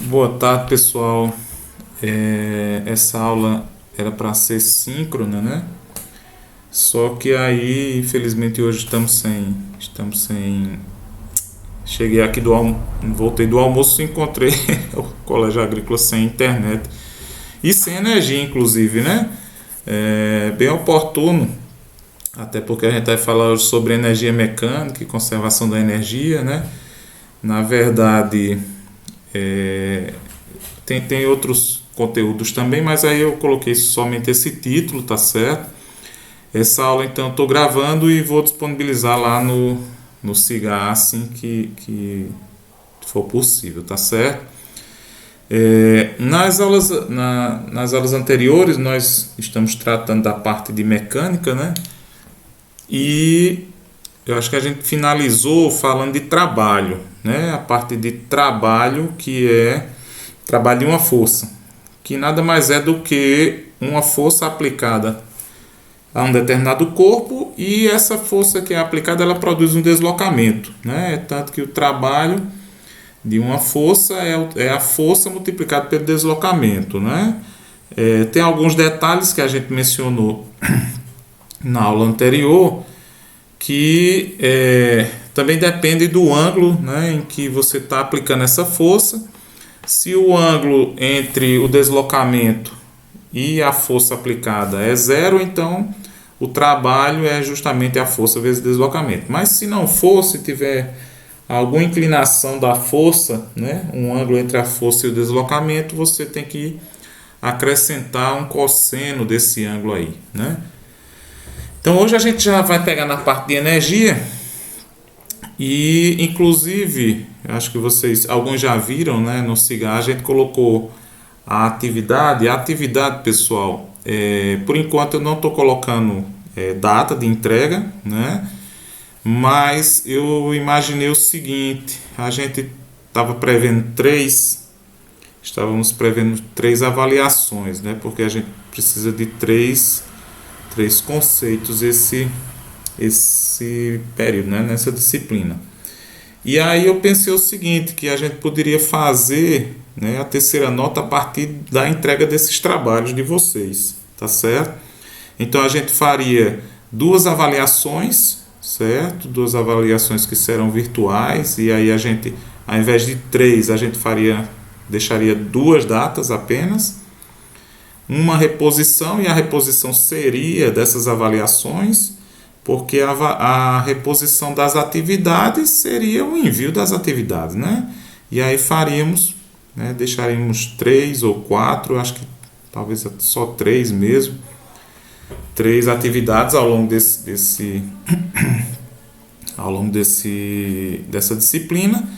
Boa tarde, pessoal. Essa aula era para ser síncrona, né? Só que aí, infelizmente, hoje estamos sem. Cheguei aqui voltei do almoço e encontrei o colégio agrícola sem internet e sem energia, inclusive, né? Bem oportuno, até porque a gente vai falar hoje sobre energia mecânica e conservação da energia, né? Na verdade, é, tem outros conteúdos também, mas aí eu coloquei somente esse título, tá certo? Essa aula então eu estou gravando e vou disponibilizar lá no Cigar assim que for possível, tá certo? Nas aulas anteriores nós estamos tratando da parte de mecânica, né? E eu acho que a gente finalizou falando de trabalho, né? A parte de trabalho que é trabalho de uma força, que nada mais é do que uma força aplicada a um determinado corpo e essa força que é aplicada ela produz um deslocamento, né? Tanto que o trabalho de uma força é a força multiplicada pelo deslocamento, né? Tem alguns detalhes que a gente mencionou na aula anterior que também depende do ângulo, né, em que você está aplicando essa força. Se o ângulo entre o deslocamento e a força aplicada é zero, então o trabalho é justamente a força vezes o deslocamento. Mas se não for, se tiver alguma inclinação da força, né, um ângulo entre a força e o deslocamento, você tem que acrescentar um cosseno desse ângulo aí, né? Então hoje a gente já vai pegar na parte de energia e inclusive, acho que vocês, alguns já viram, né, no Cigar a gente colocou a atividade, pessoal, por enquanto eu não estou colocando data de entrega, né, mas eu imaginei o seguinte, a gente estávamos prevendo três avaliações, né, porque a gente precisa de três conceitos esse período, né, nessa disciplina. E aí eu pensei o seguinte, que a gente poderia fazer, né, a terceira nota a partir da entrega desses trabalhos de vocês, tá certo? Então a gente faria duas avaliações, certo? Duas avaliações que serão virtuais e aí a gente, ao invés de três, a gente deixaria duas datas apenas, uma reposição, e a reposição seria dessas avaliações, porque a reposição das atividades seria o envio das atividades, né? E aí faríamos, né, deixaríamos três ou quatro, acho que talvez só três mesmo, três atividades ao longo dessa disciplina.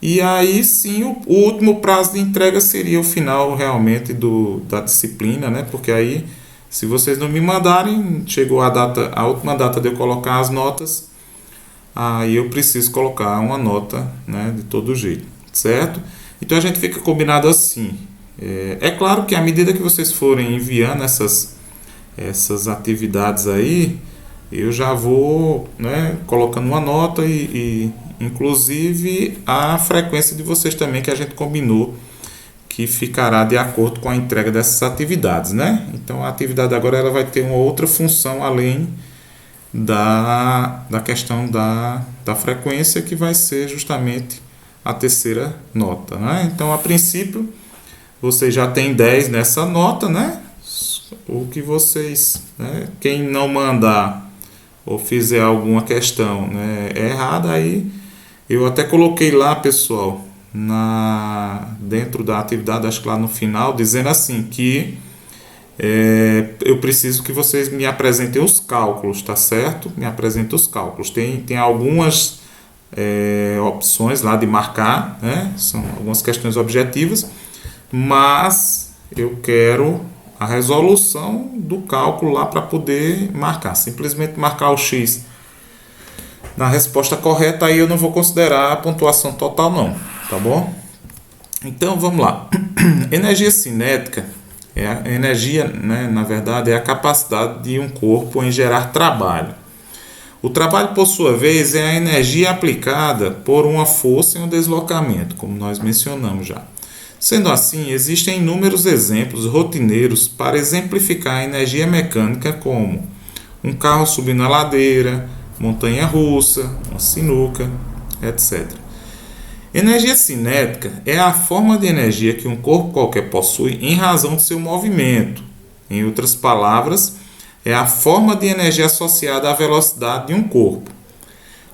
E aí sim o último prazo de entrega seria o final realmente da disciplina, né? Porque aí, se vocês não me mandarem, chegou a última data de eu colocar as notas, aí eu preciso colocar uma nota, né, de todo jeito, certo? Então a gente fica combinado assim. É claro que à medida que vocês forem enviando essas atividades aí, eu já vou, né, colocando uma nota e inclusive a frequência de vocês também que a gente combinou que ficará de acordo com a entrega dessas atividades, né? Então a atividade agora ela vai ter uma outra função além da questão da frequência, que vai ser justamente a terceira nota, né? Então a princípio vocês já têm 10 nessa nota, né? O que vocês, né, quem não mandar ou fizer alguma questão, né, errada, aí eu até coloquei lá, pessoal, dentro da atividade, acho que lá no final, dizendo assim que eu preciso que vocês me apresentem os cálculos, tá certo? Me apresentem os cálculos. Tem algumas opções lá de marcar, né? São algumas questões objetivas, mas eu quero a resolução do cálculo lá para poder marcar. Simplesmente marcar o X na resposta correta, aí eu não vou considerar a pontuação total não, tá bom? Então vamos lá. Energia cinética é a energia, né, na verdade é a capacidade de um corpo em gerar trabalho. O trabalho, por sua vez, é a energia aplicada por uma força em um deslocamento, como nós mencionamos já. Sendo assim, existem inúmeros exemplos rotineiros para exemplificar a energia mecânica, como um carro subindo a ladeira, montanha-russa, uma sinuca, etc. Energia cinética é a forma de energia que um corpo qualquer possui em razão de seu movimento. Em outras palavras, é a forma de energia associada à velocidade de um corpo.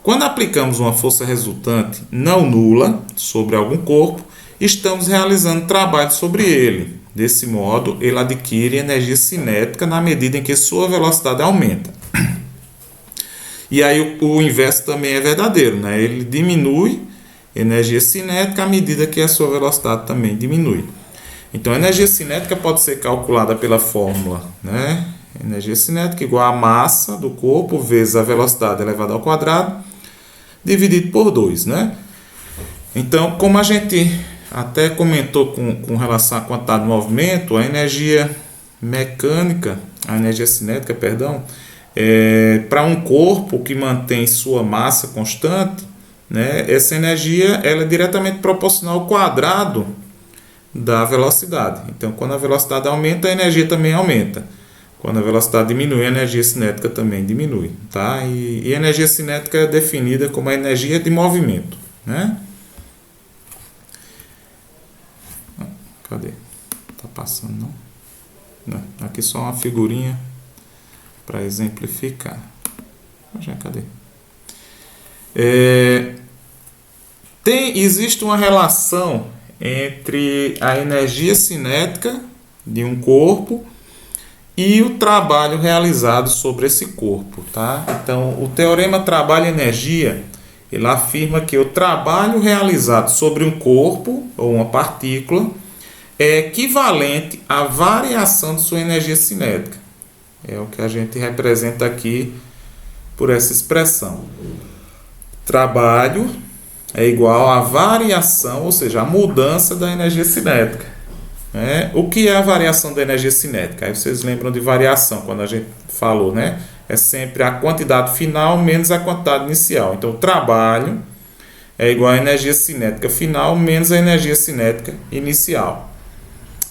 Quando aplicamos uma força resultante não nula sobre algum corpo, estamos realizando trabalho sobre ele. Desse modo, ele adquire energia cinética na medida em que sua velocidade aumenta. E aí o inverso também é verdadeiro, né? Ele diminui energia cinética à medida que a sua velocidade também diminui. Então, a energia cinética pode ser calculada pela fórmula, né? Energia cinética igual a massa do corpo vezes a velocidade elevada ao quadrado, dividido por 2, né? Então, como a gente até comentou com relação à quantidade de movimento, a energia mecânica, a energia cinética, perdão, para um corpo que mantém sua massa constante, né, essa energia ela é diretamente proporcional ao quadrado da velocidade. Então, quando a velocidade aumenta, a energia também aumenta. Quando a velocidade diminui, a energia cinética também diminui. Tá? E a energia cinética é definida como a energia de movimento. Né? Cadê? Tá passando, não? Não. Aqui só uma figurinha para exemplificar. Já, cadê? Existe uma relação entre a energia cinética de um corpo e o trabalho realizado sobre esse corpo, tá? Então, o teorema trabalho-energia, ele afirma que o trabalho realizado sobre um corpo ou uma partícula é equivalente à variação de sua energia cinética. É o que a gente representa aqui por essa expressão. Trabalho é igual à variação, ou seja, a mudança da energia cinética. O que é a variação da energia cinética? Aí vocês lembram de variação, quando a gente falou, né? É sempre a quantidade final menos a quantidade inicial. Então, o trabalho é igual à energia cinética final menos a energia cinética inicial.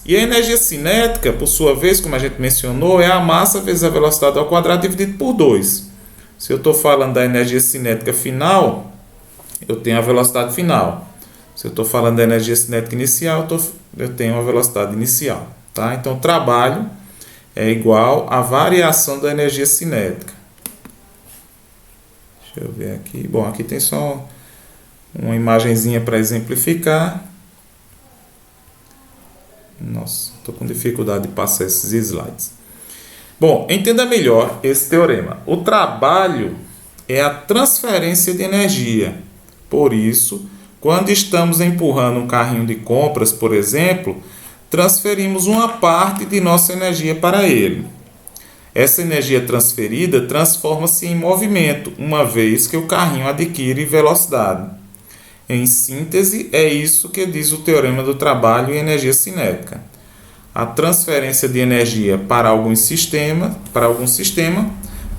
E a energia cinética, por sua vez, como a gente mencionou, é a massa vezes a velocidade ao quadrado dividido por 2. Se eu estou falando da energia cinética final, eu tenho a velocidade final. Se eu estou falando da energia cinética inicial, eu tenho a velocidade inicial. Tá? Então, o trabalho é igual à variação da energia cinética. Deixa eu ver aqui. Bom, aqui tem só uma imagenzinha para exemplificar. Nossa, estou com dificuldade de passar esses slides. Bom, entenda melhor esse teorema. O trabalho é a transferência de energia. Por isso, quando estamos empurrando um carrinho de compras, por exemplo, transferimos uma parte de nossa energia para ele. Essa energia transferida transforma-se em movimento, uma vez que o carrinho adquire velocidade. Em síntese, é isso que diz o teorema do trabalho e energia cinética. A transferência de energia para algum sistema,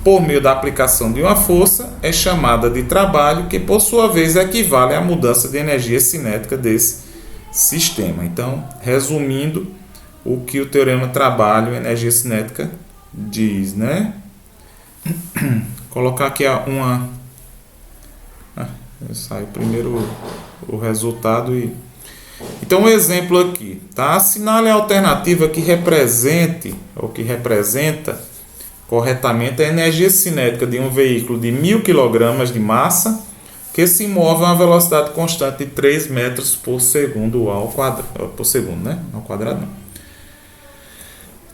por meio da aplicação de uma força, é chamada de trabalho, que por sua vez equivale à mudança de energia cinética desse sistema. Então, resumindo o que o teorema trabalho e energia cinética diz, né? Vou colocar aqui uma... Sai primeiro o resultado e... Então, um exemplo aqui, tá? Assinale a alternativa que represente ou que representa corretamente a energia cinética de um veículo de 1000 kg de massa que se move a uma velocidade constante de 3 metros por segundo ao quadrado, por segundo, né? Ao quadrado não.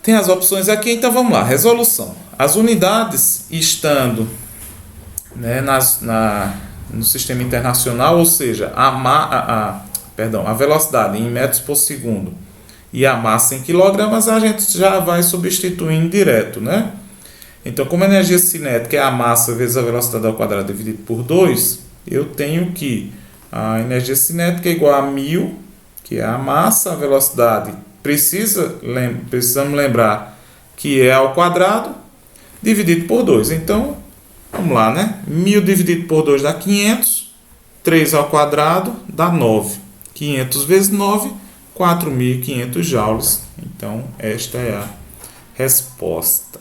Tem as opções aqui, então vamos lá. Resolução. As unidades estando, né, no sistema internacional, ou seja, a velocidade em metros por segundo e a massa em quilogramas, a gente já vai substituindo direto, né? Então, como a energia cinética é a massa vezes a velocidade ao quadrado dividido por 2, eu tenho que a energia cinética é igual a 1000, que é a massa, a velocidade, precisamos lembrar que é ao quadrado, dividido por 2. Então, vamos lá, né? 1000 dividido por 2 dá 500, 3 ao quadrado dá 9. 500 vezes 9, 4.500 joules. Então, esta é a resposta.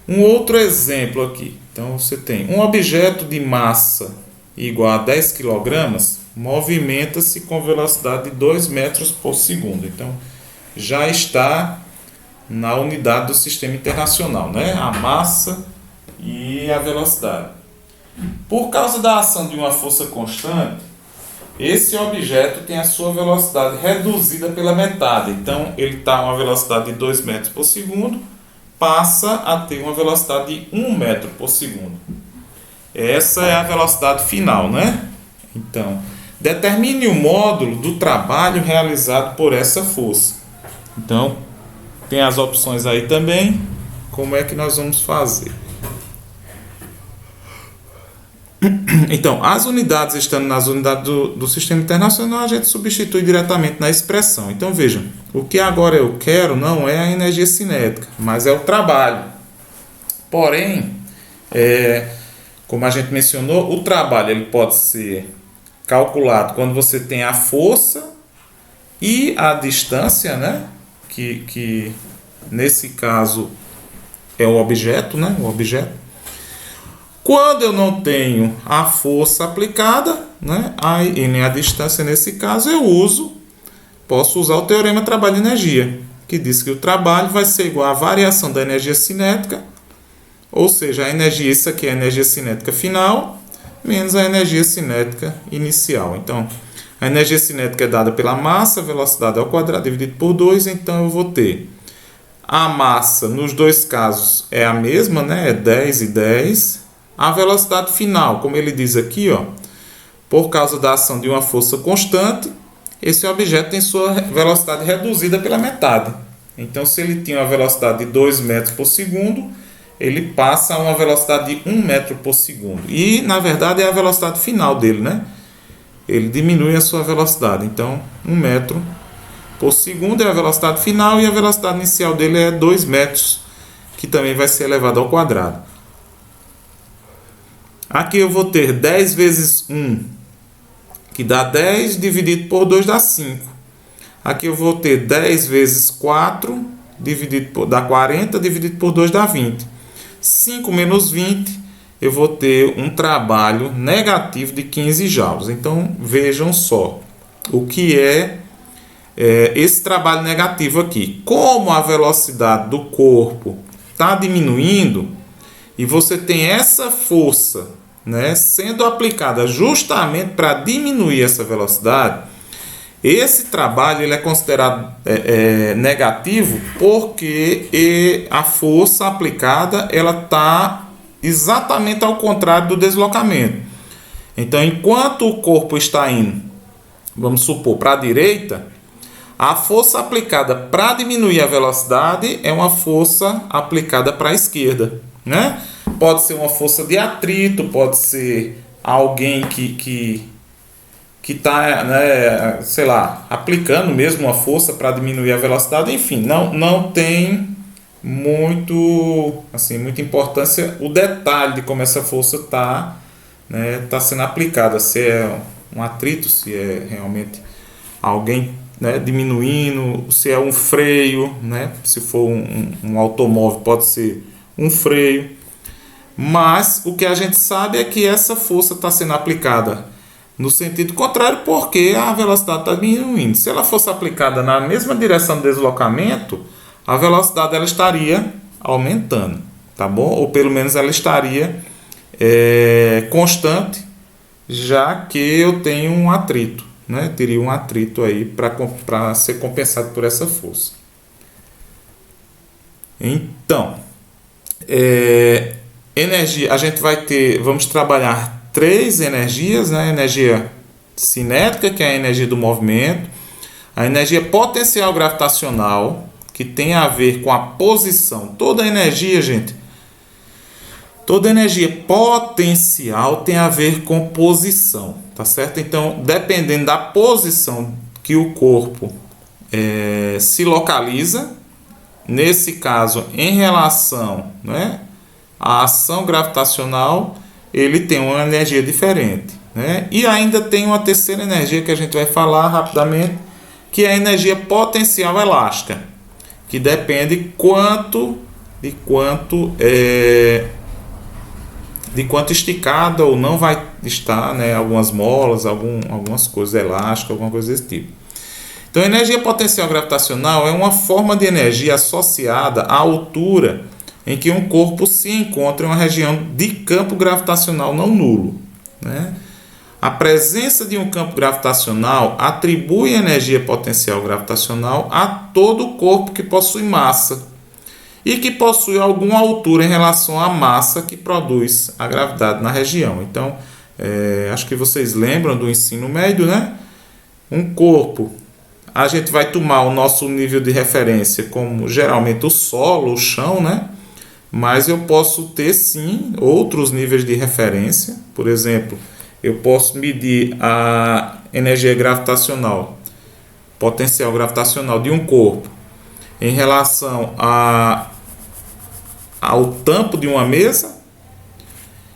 Um outro exemplo aqui. Então, você tem um objeto de massa igual a 10 kg, movimenta-se com velocidade de 2 metros por segundo. Então, já está na unidade do sistema internacional, né? A massa e a velocidade. Por causa da ação de uma força constante, esse objeto tem a sua velocidade reduzida pela metade. Então, ele está a uma velocidade de 2 metros por segundo, passa a ter uma velocidade de 1 metro por segundo. Essa é a velocidade final, né? Então, determine o módulo do trabalho realizado por essa força. Então, tem as opções aí também. Como é que nós vamos fazer? Então, as unidades estando nas unidades do sistema internacional, a gente substitui diretamente na expressão. Então, vejam, o que agora eu quero não é a energia cinética, mas é o trabalho. Porém, como a gente mencionou, o trabalho ele pode ser calculado quando você tem a força e a distância, né? Que nesse caso é o objeto, né? O objeto. Quando eu não tenho a força aplicada, né, e nem a distância nesse caso, posso usar o teorema trabalho e energia, que diz que o trabalho vai ser igual à variação da energia cinética, ou seja, a energia, isso aqui é a energia cinética final, menos a energia cinética inicial. Então, a energia cinética é dada pela massa, velocidade ao quadrado dividido por 2, então eu vou ter a massa, nos dois casos, é a mesma, né, é 10 e 10. A velocidade final, como ele diz aqui, ó, por causa da ação de uma força constante, esse objeto tem sua velocidade reduzida pela metade. Então, se ele tinha uma velocidade de 2 metros por segundo, ele passa a uma velocidade de 1 metro por segundo. E, na verdade, é a velocidade final dele, né? Ele diminui a sua velocidade. Então, 1 metro por segundo é a velocidade final e a velocidade inicial dele é 2 metros, que também vai ser elevado ao quadrado. Aqui eu vou ter 10 vezes 1, que dá 10, dividido por 2 dá 5. Aqui eu vou ter 10 vezes 4, dá 40, dividido por 2 dá 20. 5 menos 20, eu vou ter um trabalho negativo de 15 joules. Então, vejam só o que é esse trabalho negativo aqui. Como a velocidade do corpo está diminuindo, e você tem essa força, né, sendo aplicada justamente para diminuir essa velocidade, esse trabalho ele é considerado negativo porque a força aplicada ela está exatamente ao contrário do deslocamento. Então, enquanto o corpo está indo, vamos supor, para a direita, a força aplicada para diminuir a velocidade é uma força aplicada para a esquerda, né? Pode ser uma força de atrito, pode ser alguém que está, né, sei lá, aplicando mesmo uma força para diminuir a velocidade. Enfim, não tem muita importância o detalhe de como essa força está, né, tá sendo aplicada. Se é um atrito, se é realmente alguém, né, diminuindo, se é um freio, né, se for um automóvel pode ser um freio. Mas o que a gente sabe é que essa força está sendo aplicada no sentido contrário porque a velocidade está diminuindo. Se ela fosse aplicada na mesma direção do deslocamento, a velocidade ela estaria aumentando, tá bom? Ou pelo menos ela estaria constante, já que eu tenho um atrito, né? Teria um atrito aí para ser compensado por essa força. Então, energia, a gente vamos trabalhar 3 energias, né? Energia cinética, que é a energia do movimento, a energia potencial gravitacional, que tem a ver com a posição. Toda energia, gente, toda energia potencial tem a ver com posição, tá certo? Então, dependendo da posição que o corpo se localiza, nesse caso, em relação, né, à ação gravitacional, ele tem uma energia diferente, né? E ainda tem uma terceira energia que a gente vai falar rapidamente, que é a energia potencial elástica, que depende de quanto esticada ou não vai estar, né, algumas molas, algumas coisas elásticas, alguma coisa desse tipo. Então, a energia potencial gravitacional é uma forma de energia associada à altura em que um corpo se encontra em uma região de campo gravitacional não nulo, né? A presença de um campo gravitacional atribui energia potencial gravitacional a todo o corpo que possui massa e que possui alguma altura em relação à massa que produz a gravidade na região. Então, acho que vocês lembram do ensino médio, né? Um corpo, a gente vai tomar o nosso nível de referência como geralmente o solo, o chão, né? Mas eu posso ter sim outros níveis de referência. Por exemplo, eu posso medir a energia gravitacional, potencial gravitacional de um corpo em relação ao tampo de uma mesa,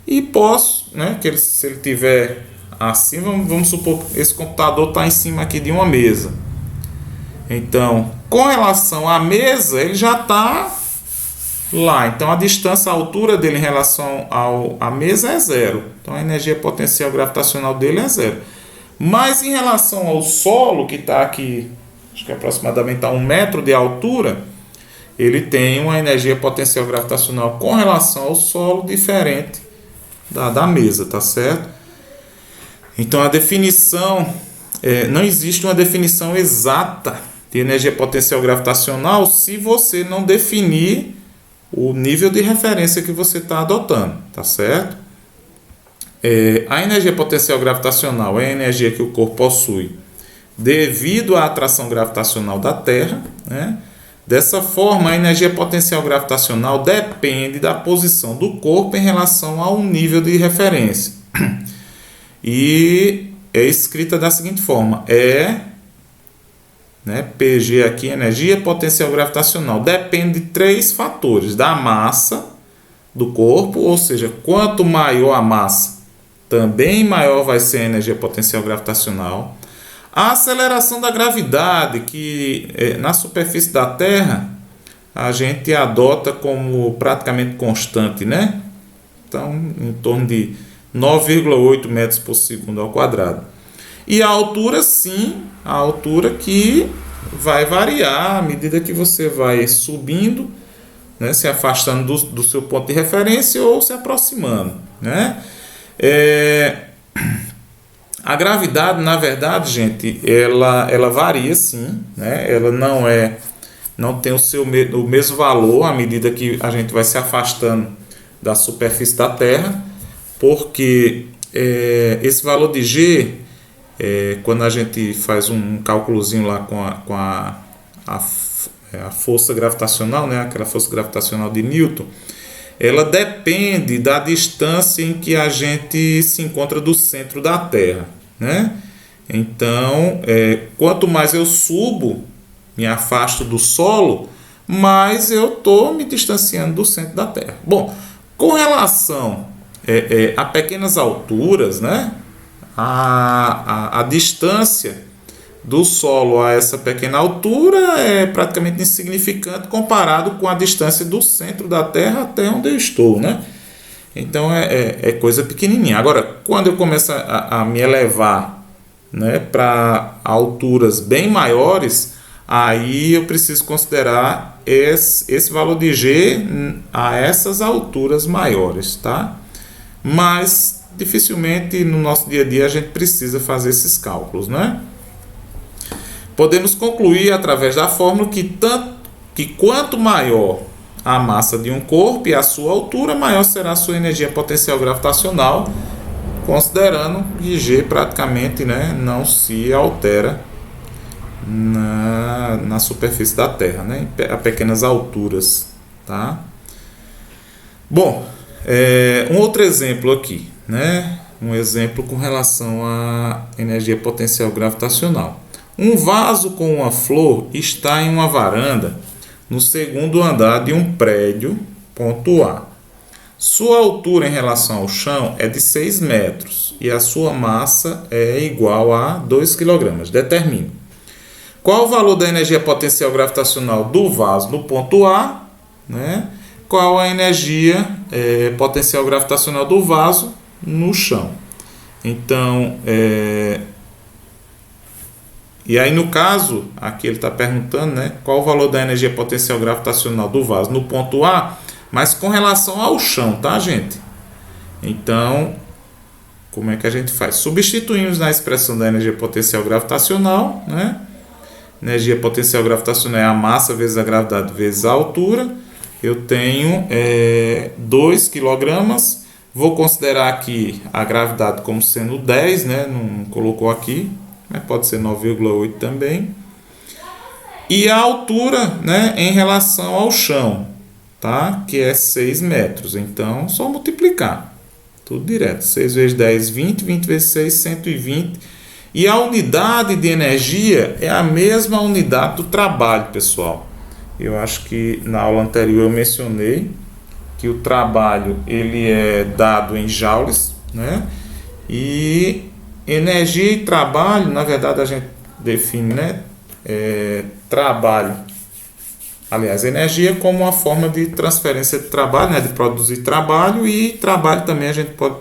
e posso, né, que se ele tiver assim, vamos supor que esse computador está em cima aqui de uma mesa. Então, com relação à mesa, ele já está lá. Então, a distância, a altura dele em relação à mesa é zero. Então, a energia potencial gravitacional dele é zero. Mas em relação ao solo, que está aqui, acho que aproximadamente a 1 metro de altura, ele tem uma energia potencial gravitacional com relação ao solo diferente da mesa, tá certo? Então, a definição, não existe uma definição exata de energia potencial gravitacional se você não definir o nível de referência que você está adotando, tá certo? A energia potencial gravitacional é a energia que o corpo possui devido à atração gravitacional da Terra, né? Dessa forma, a energia potencial gravitacional depende da posição do corpo em relação ao nível de referência. E é escrita da seguinte forma: PG aqui, energia potencial gravitacional, depende de 3 fatores: da massa do corpo, ou seja, quanto maior a massa, também maior vai ser a energia potencial gravitacional. A aceleração da gravidade, que na superfície da Terra a gente adota como praticamente constante, né? Então, em torno de 9,8 metros por segundo ao quadrado. E a altura, sim, a altura que vai variar à medida que você vai subindo, né, se afastando do seu ponto de referência ou se aproximando, né? A gravidade, na verdade, gente, ela varia, sim, né? Ela não tem o mesmo valor à medida que a gente vai se afastando da superfície da Terra, porque esse valor de G, quando a gente faz um cálculozinho lá com a força gravitacional, né, aquela força gravitacional de Newton, ela depende da distância em que a gente se encontra do centro da Terra, né? Então, quanto mais eu subo, me afasto do solo, mais eu estou me distanciando do centro da Terra. Bom, com relação a pequenas alturas, né, a distância do solo a essa pequena altura é praticamente insignificante comparado com a distância do centro da Terra até onde eu estou, né? Então é coisa pequenininha. Agora, quando eu começo a me elevar, né, para alturas bem maiores, aí eu preciso considerar esse valor de G a essas alturas maiores, tá? Mas dificilmente no nosso dia a dia a gente precisa fazer esses cálculos, né? Podemos concluir através da fórmula que quanto maior a massa de um corpo e a sua altura, maior será a sua energia potencial gravitacional, considerando que G praticamente, né, não se altera na superfície da Terra, né, a pequenas alturas, tá? Bom, um outro exemplo aqui, né, um exemplo com relação à energia potencial gravitacional. Um vaso com uma flor está em uma varanda no segundo andar de um prédio, ponto A. Sua altura em relação ao chão é de 6 metros e a sua massa é igual a 2 kg. Determine. Qual o valor da energia potencial gravitacional do vaso no ponto A, né? Qual a energia potencial gravitacional do vaso no chão. Então, e aí no caso, aqui ele está perguntando, né, qual o valor da energia potencial gravitacional do vaso no ponto A, mas com relação ao chão, tá, gente? Então, como é que a gente faz? Substituímos na expressão da energia potencial gravitacional, né? Energia potencial gravitacional é a massa vezes a gravidade vezes a altura. Eu tenho 2 kg. Vou considerar aqui a gravidade como sendo 10, né? Não colocou aqui, mas pode ser 9,8 também. E a altura, né, em relação ao chão, tá? Que é 6 metros. Então, só multiplicar. Tudo direto. 6 vezes 10, 20. 20 vezes 6, 120. E a unidade de energia é a mesma unidade do trabalho, pessoal. Eu acho que na aula anterior eu mencionei que o trabalho ele é dado em joules, né? E energia e trabalho, na verdade a gente define, né? Trabalho, aliás, energia como uma forma de transferência de trabalho, né? De produzir trabalho, e trabalho também a gente pode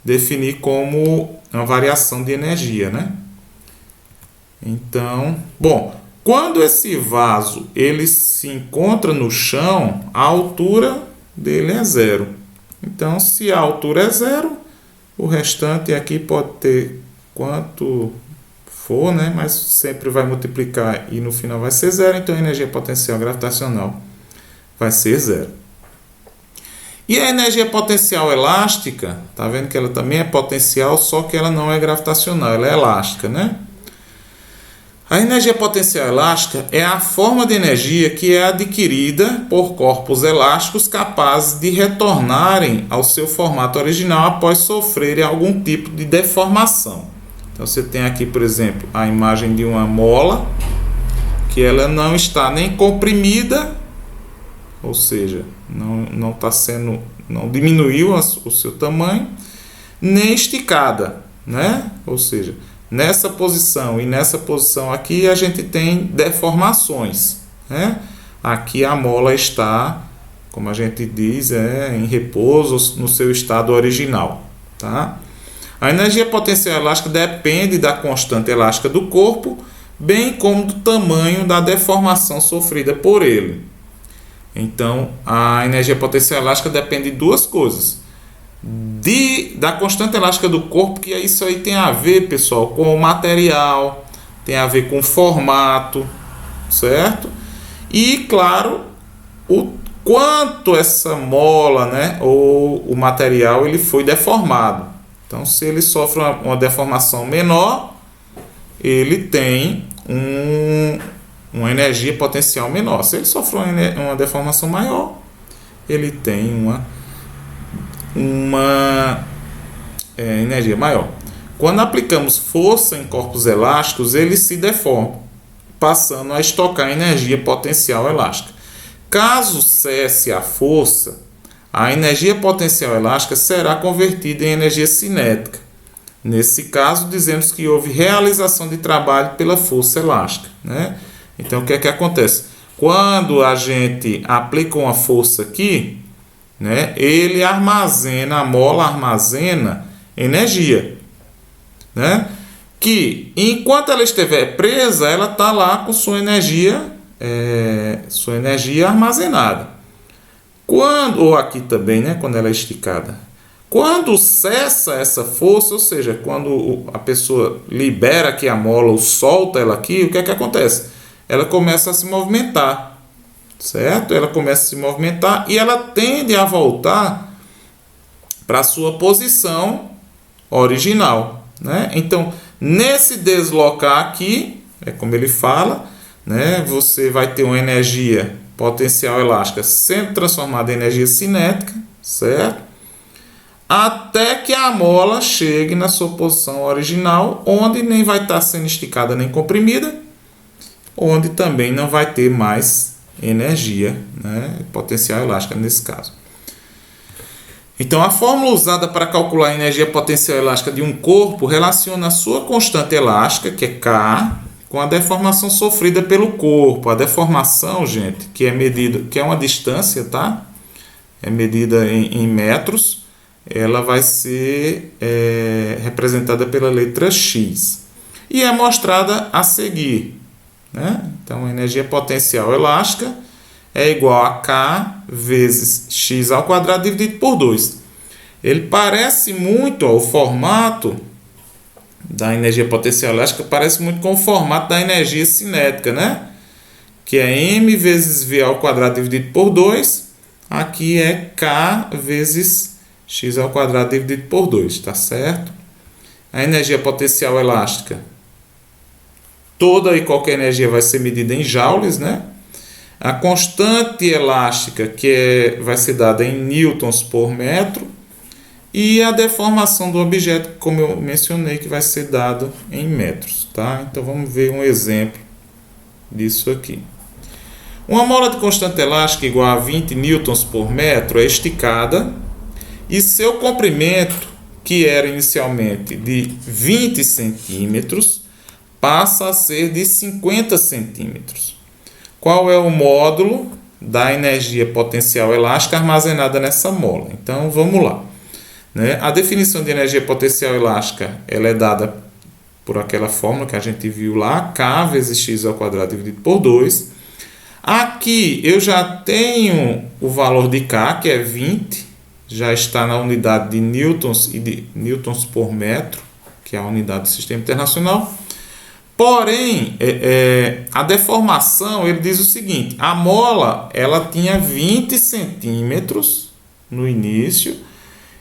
definir como uma variação de energia, né? Então, bom, quando esse vaso ele se encontra no chão, a altura dele é 0. Então, se a altura é 0, o restante aqui pode ter quanto for, né? Mas sempre vai multiplicar e no final vai ser 0. Então, a energia potencial gravitacional vai ser 0. E a energia potencial elástica, tá vendo que ela também é potencial, só que ela não é gravitacional, ela é elástica, né? A energia potencial elástica é a forma de energia que é adquirida por corpos elásticos capazes de retornarem ao seu formato original após sofrerem algum tipo de deformação. Então você tem aqui, por exemplo, a imagem de uma mola, que ela não está nem comprimida, ou seja, não está sendo, não diminuiu o seu tamanho, nem esticada, né? Ou seja, nessa posição e nessa posição aqui a gente tem deformações, né? Aqui a mola está, como a gente diz, em repouso no seu estado original, tá? A energia potencial elástica depende da constante elástica do corpo, bem como do tamanho da deformação sofrida por ele. Então, a energia potencial elástica depende de duas coisas. Da constante elástica do corpo, que isso aí tem a ver, pessoal, com o material, tem a ver com o formato, certo? E, claro, o quanto essa mola, né, ou o material ele foi deformado. Então, se ele sofre uma deformação menor, ele tem uma energia potencial menor. Se ele sofre uma deformação maior, ele tem uma energia maior. Quando aplicamos força em corpos elásticos, eles se deformam, passando a estocar energia potencial elástica. Caso cesse a força, a energia potencial elástica será convertida em energia cinética. Nesse caso, dizemos que houve realização de trabalho pela força elástica, né? Então, o que é que acontece? Quando a gente aplica uma força aqui, né, a mola armazena energia, né? Que enquanto ela estiver presa, ela está lá com sua energia armazenada. Ou aqui também, né, quando ela é esticada. Quando cessa essa força, ou seja, quando a pessoa libera aqui a mola ou solta ela aqui, o que é que acontece? Ela começa a se movimentar, certo? Ela começa a se movimentar e ela tende a voltar para a sua posição original, né? Então, nesse deslocar aqui, é como ele fala, né? Você vai ter uma energia potencial elástica sendo transformada em energia cinética, certo? Até que a mola chegue na sua posição original, onde nem vai estar sendo esticada nem comprimida, onde também não vai ter mais energia, né, potencial elástica nesse caso. Então, a fórmula usada para calcular a energia potencial elástica de um corpo relaciona a sua constante elástica, que é K, com a deformação sofrida pelo corpo. A deformação, gente, que é medida, que é uma distância, tá? É medida em metros. Ela vai ser representada pela letra X. E é mostrada a seguir, né? Então, a energia potencial elástica é igual a K vezes x ao quadrado dividido por 2. Ele parece muito, ó, o formato da energia potencial elástica parece muito com o formato da energia cinética, né? Que é m vezes v ao quadrado dividido por 2. Aqui é K vezes x ao quadrado dividido por 2, tá certo? A energia potencial elástica, toda e qualquer energia vai ser medida em joules, né? A constante elástica, vai ser dada em newtons por metro, e a deformação do objeto, como eu mencionei, que vai ser dado em metros, tá? Então vamos ver um exemplo disso aqui. Uma mola de constante elástica igual a 20 newtons por metro é esticada e seu comprimento, que era inicialmente de 20 centímetros, passa a ser de 50 centímetros. Qual é o módulo da energia potencial elástica armazenada nessa mola? Então, vamos lá, né? A definição de energia potencial elástica ela é dada por aquela fórmula que a gente viu lá, K vezes x ao quadrado dividido por 2. Aqui eu já tenho o valor de K, que é 20, já está na unidade de newtons e de newtons por metro, que é a unidade do Sistema Internacional. Porém, a deformação, ele diz o seguinte: a mola ela tinha 20 centímetros no início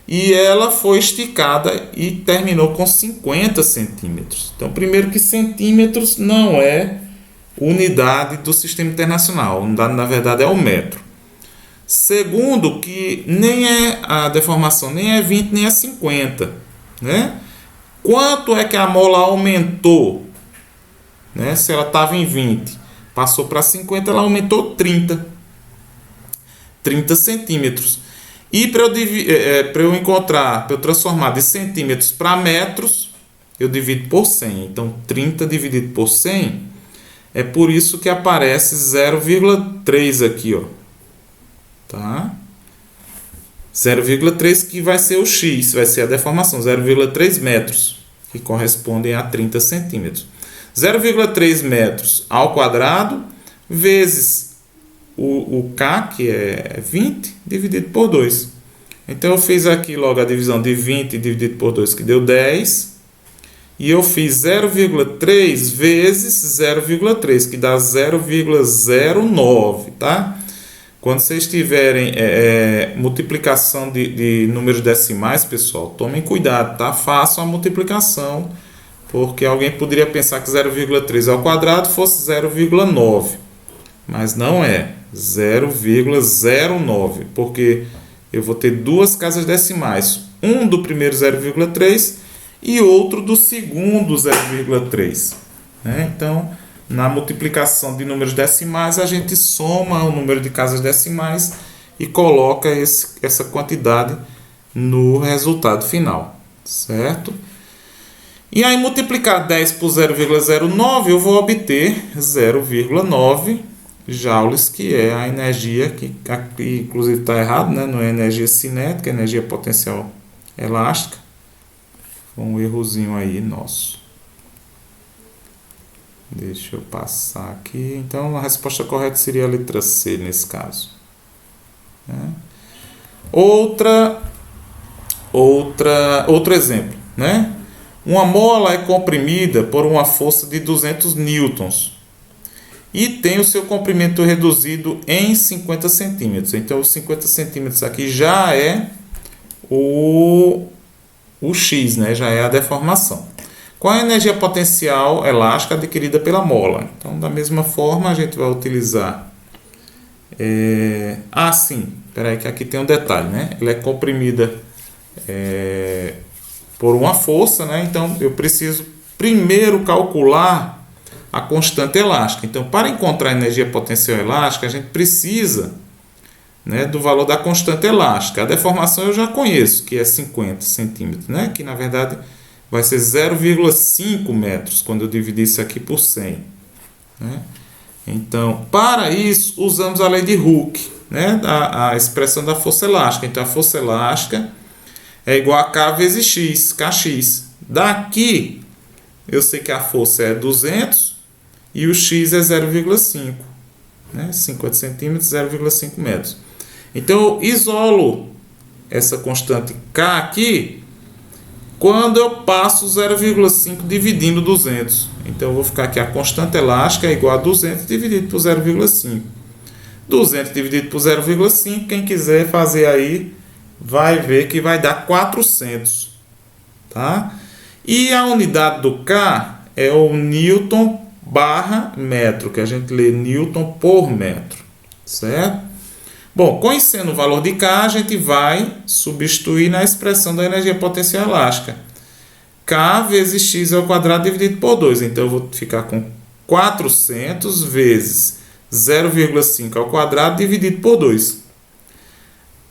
e ela foi esticada e terminou com 50 centímetros. Então, primeiro que centímetros não é unidade do Sistema Internacional, a unidade na verdade é o metro. Segundo, que nem é a deformação, nem é 20 nem é 50, né? Quanto é que a mola aumentou? Né? Se ela estava em 20, passou para 50, ela aumentou 30 centímetros. E para eu encontrar, para eu transformar de centímetros para metros, eu divido por 100. Então, 30 dividido por 100, é por isso que aparece 0,3 aqui, ó. Tá? 0,3 que vai ser o x, vai ser a deformação, 0,3 metros, que correspondem a 30 centímetros. 0,3 metros ao quadrado vezes o K, que é 20, dividido por 2. Então, eu fiz aqui logo a divisão de 20 dividido por 2, que deu 10. E eu fiz 0,3 vezes 0,3, que dá 0,09, tá? Quando vocês tiverem multiplicação de números decimais, pessoal, tomem cuidado, tá? Façam a multiplicação, porque alguém poderia pensar que 0,3 ao quadrado fosse 0,9, mas não é 0,09, porque eu vou ter duas casas decimais, um do primeiro 0,3 e outro do segundo 0,3, né? Então, na multiplicação de números decimais, a gente soma o número de casas decimais e coloca essa quantidade no resultado final, certo? E aí, multiplicar 10 por 0,09, eu vou obter 0,9 joules, que é a energia, que aqui inclusive está errado, né? Não é energia cinética, é energia potencial elástica. Foi um errozinho aí nosso. Deixa eu passar aqui. Então, a resposta correta seria a letra C nesse caso, né? Outro exemplo, né? Uma mola é comprimida por uma força de 200 newtons e tem o seu comprimento reduzido em 50 centímetros. Então, os 50 centímetros aqui já é o X, né? Já é a deformação. Qual é a energia potencial elástica adquirida pela mola? Então, da mesma forma, a gente vai utilizar... sim, espera aí que aqui tem um detalhe, né? Ela é comprimida por uma força, né? Então, eu preciso primeiro calcular a constante elástica. Então, para encontrar a energia potencial elástica, a gente precisa né, do valor da constante elástica. A deformação eu já conheço, que é 50 centímetros, né, que na verdade vai ser 0,5 metros quando eu dividir isso aqui por 100. Né? Então, para isso, usamos a lei de Hooke, né, a expressão da força elástica. Então, a força elástica é igual a K vezes X, Kx. Daqui, eu sei que a força é 200 e o X é 0,5. Né? 50 centímetros, 0,5 metros. Então, eu isolo essa constante K aqui quando eu passo 0,5 dividindo 200. Então, eu vou ficar aqui, a constante elástica é igual a 200 dividido por 0,5. 200 dividido por 0,5, quem quiser fazer aí, vai ver que vai dar 400. Tá? E a unidade do K é o Newton barra metro, que a gente lê Newton por metro. Certo? Bom, conhecendo o valor de K, a gente vai substituir na expressão da energia potencial elástica. K vezes x ao quadrado dividido por 2. Então, eu vou ficar com 400 vezes 0,5 ao quadrado dividido por 2.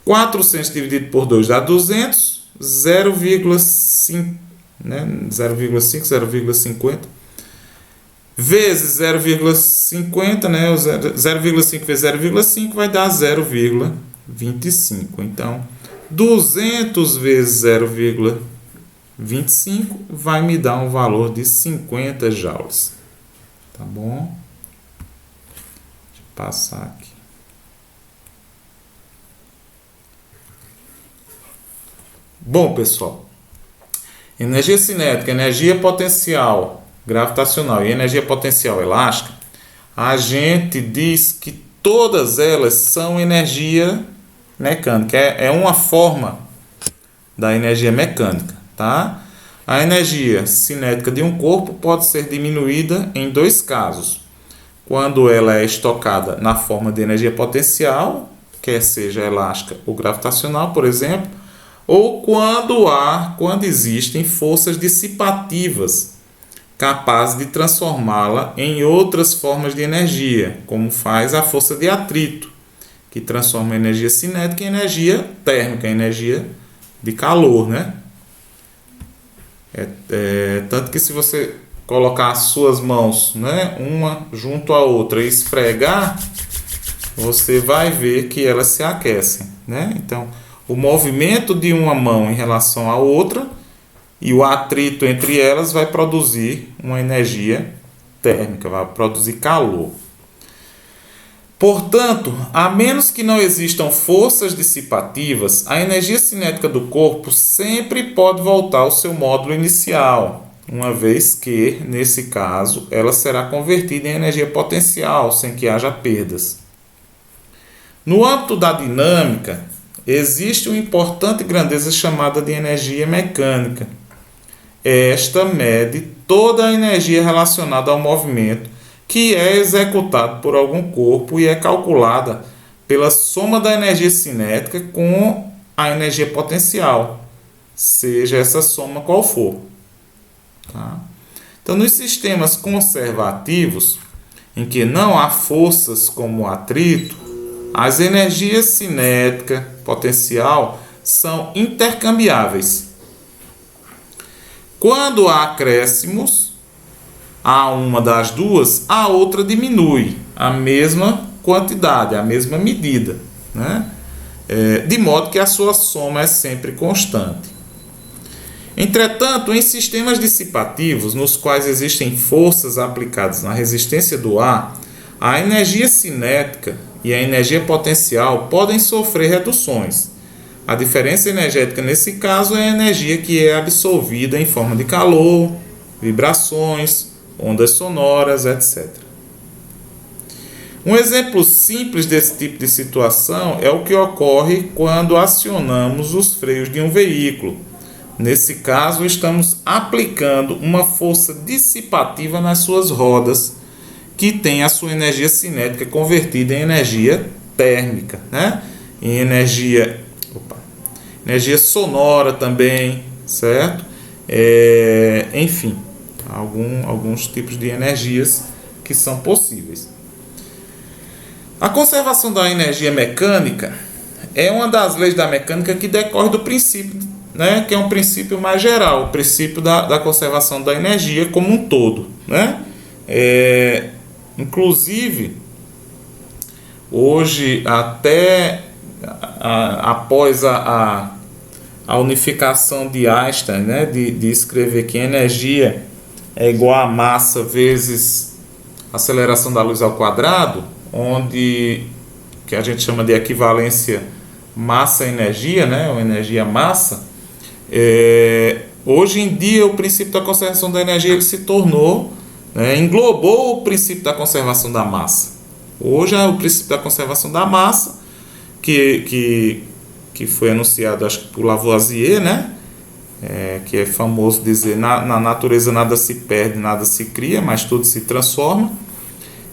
400 dividido por 2 dá 200, 0,5, né? 0,5, 0,50. Vezes 0,50, né? 0,5 vezes 0,5 vai dar 0,25. Então, 200 vezes 0,25 vai me dar um valor de 50 joules. Tá bom? Deixa eu passar aqui. Bom, pessoal, energia cinética, energia potencial gravitacional e energia potencial elástica, a gente diz que todas elas são energia mecânica. É uma forma da energia mecânica, tá? A energia cinética de um corpo pode ser diminuída em dois casos. Quando ela é estocada na forma de energia potencial, quer seja elástica ou gravitacional, por exemplo, ou quando existem forças dissipativas capazes de transformá-la em outras formas de energia, como faz a força de atrito, que transforma a energia cinética em energia térmica, energia de calor, né? Tanto que se você colocar as suas mãos, né, uma junto à outra e esfregar, você vai ver que elas se aquecem, né? Então, o movimento de uma mão em relação à outra e o atrito entre elas vai produzir uma energia térmica, vai produzir calor. Portanto, a menos que não existam forças dissipativas, a energia cinética do corpo sempre pode voltar ao seu módulo inicial, uma vez que, nesse caso, ela será convertida em energia potencial, sem que haja perdas. No âmbito da dinâmica, existe uma importante grandeza chamada de energia mecânica. Esta mede toda a energia relacionada ao movimento que é executado por algum corpo e é calculada pela soma da energia cinética com a energia potencial, seja essa soma qual for. Tá? Então, nos sistemas conservativos, em que não há forças como o atrito, as energias cinética e potencial são intercambiáveis. Quando há acréscimos a uma das duas, a outra diminui a mesma quantidade, a mesma medida, né? De modo que a sua soma é sempre constante. Entretanto, em sistemas dissipativos, nos quais existem forças aplicadas na resistência do ar, a energia cinética e a energia potencial podem sofrer reduções. A diferença energética nesse caso é a energia que é absorvida em forma de calor, vibrações, ondas sonoras, etc. Um exemplo simples desse tipo de situação é o que ocorre quando acionamos os freios de um veículo. Nesse caso, estamos aplicando uma força dissipativa nas suas rodas, que tem a sua energia cinética convertida em energia térmica, né? Em energia sonora também, certo? Enfim, alguns tipos de energias que são possíveis. A conservação da energia mecânica é uma das leis da mecânica que decorre do princípio, né, que é um princípio mais geral, o princípio da conservação da energia como um todo, né? Inclusive, hoje, até após a unificação de Einstein, né, de escrever que energia é igual a massa vezes aceleração da luz ao quadrado, onde que a gente chama de equivalência massa-energia, né, ou energia-massa. Hoje em dia o princípio da conservação da energia ele se tornou, englobou o princípio da conservação da massa. Hoje é o princípio da conservação da massa que foi anunciado, acho que por Lavoisier, né? Que é famoso dizer na natureza nada se perde, nada se cria, mas tudo se transforma.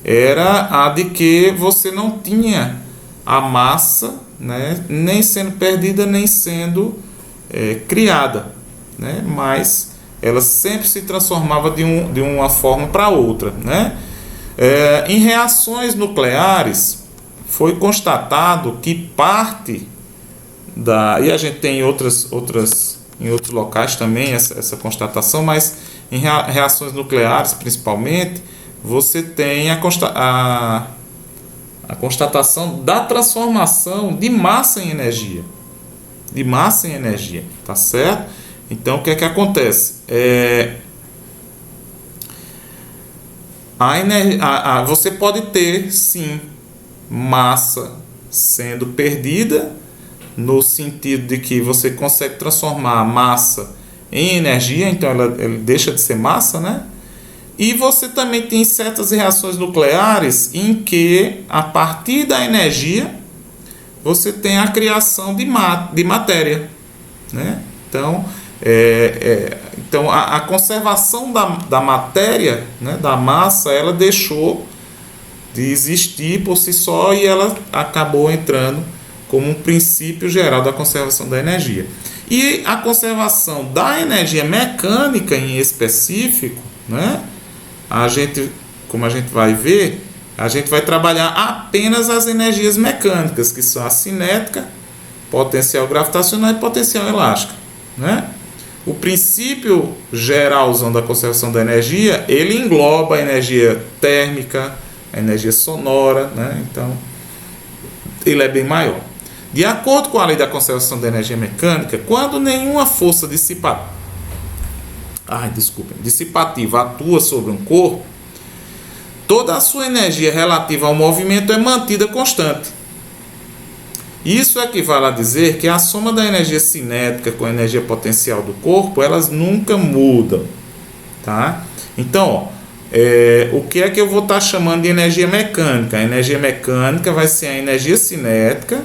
Era a de que você não tinha a massa, né, nem sendo perdida nem sendo criada, né, mas ela sempre se transformava de uma forma para outra, né? Em reações nucleares foi constatado que parte e a gente tem em outros locais também essa constatação, mas em reações nucleares principalmente você tem a constatação da transformação de massa em energia. De massa em energia, tá certo? Então, o que é que acontece? Você pode ter, sim, massa sendo perdida, no sentido de que você consegue transformar a massa em energia, então ela deixa de ser massa, né? E você também tem certas reações nucleares em que, a partir da energia, você tem a criação de matéria, né? Então, a conservação da matéria, né, da massa, ela deixou de existir por si só e ela acabou entrando como um princípio geral da conservação da energia. E a conservação da energia mecânica em específico, né, como a gente vai ver, a gente vai trabalhar apenas as energias mecânicas, que são a cinética, potencial gravitacional e potencial elástica, né? O princípio geralzão da conservação da energia, ele engloba a energia térmica, a energia sonora, né? Então, ele é bem maior. De acordo com a lei da conservação da energia mecânica, quando nenhuma força dissipativa atua sobre um corpo, toda a sua energia relativa ao movimento é mantida constante. Isso equivale a dizer que a soma da energia cinética com a energia potencial do corpo, elas nunca mudam, tá? Então, o que é que eu vou estar chamando de energia mecânica? A energia mecânica vai ser a energia cinética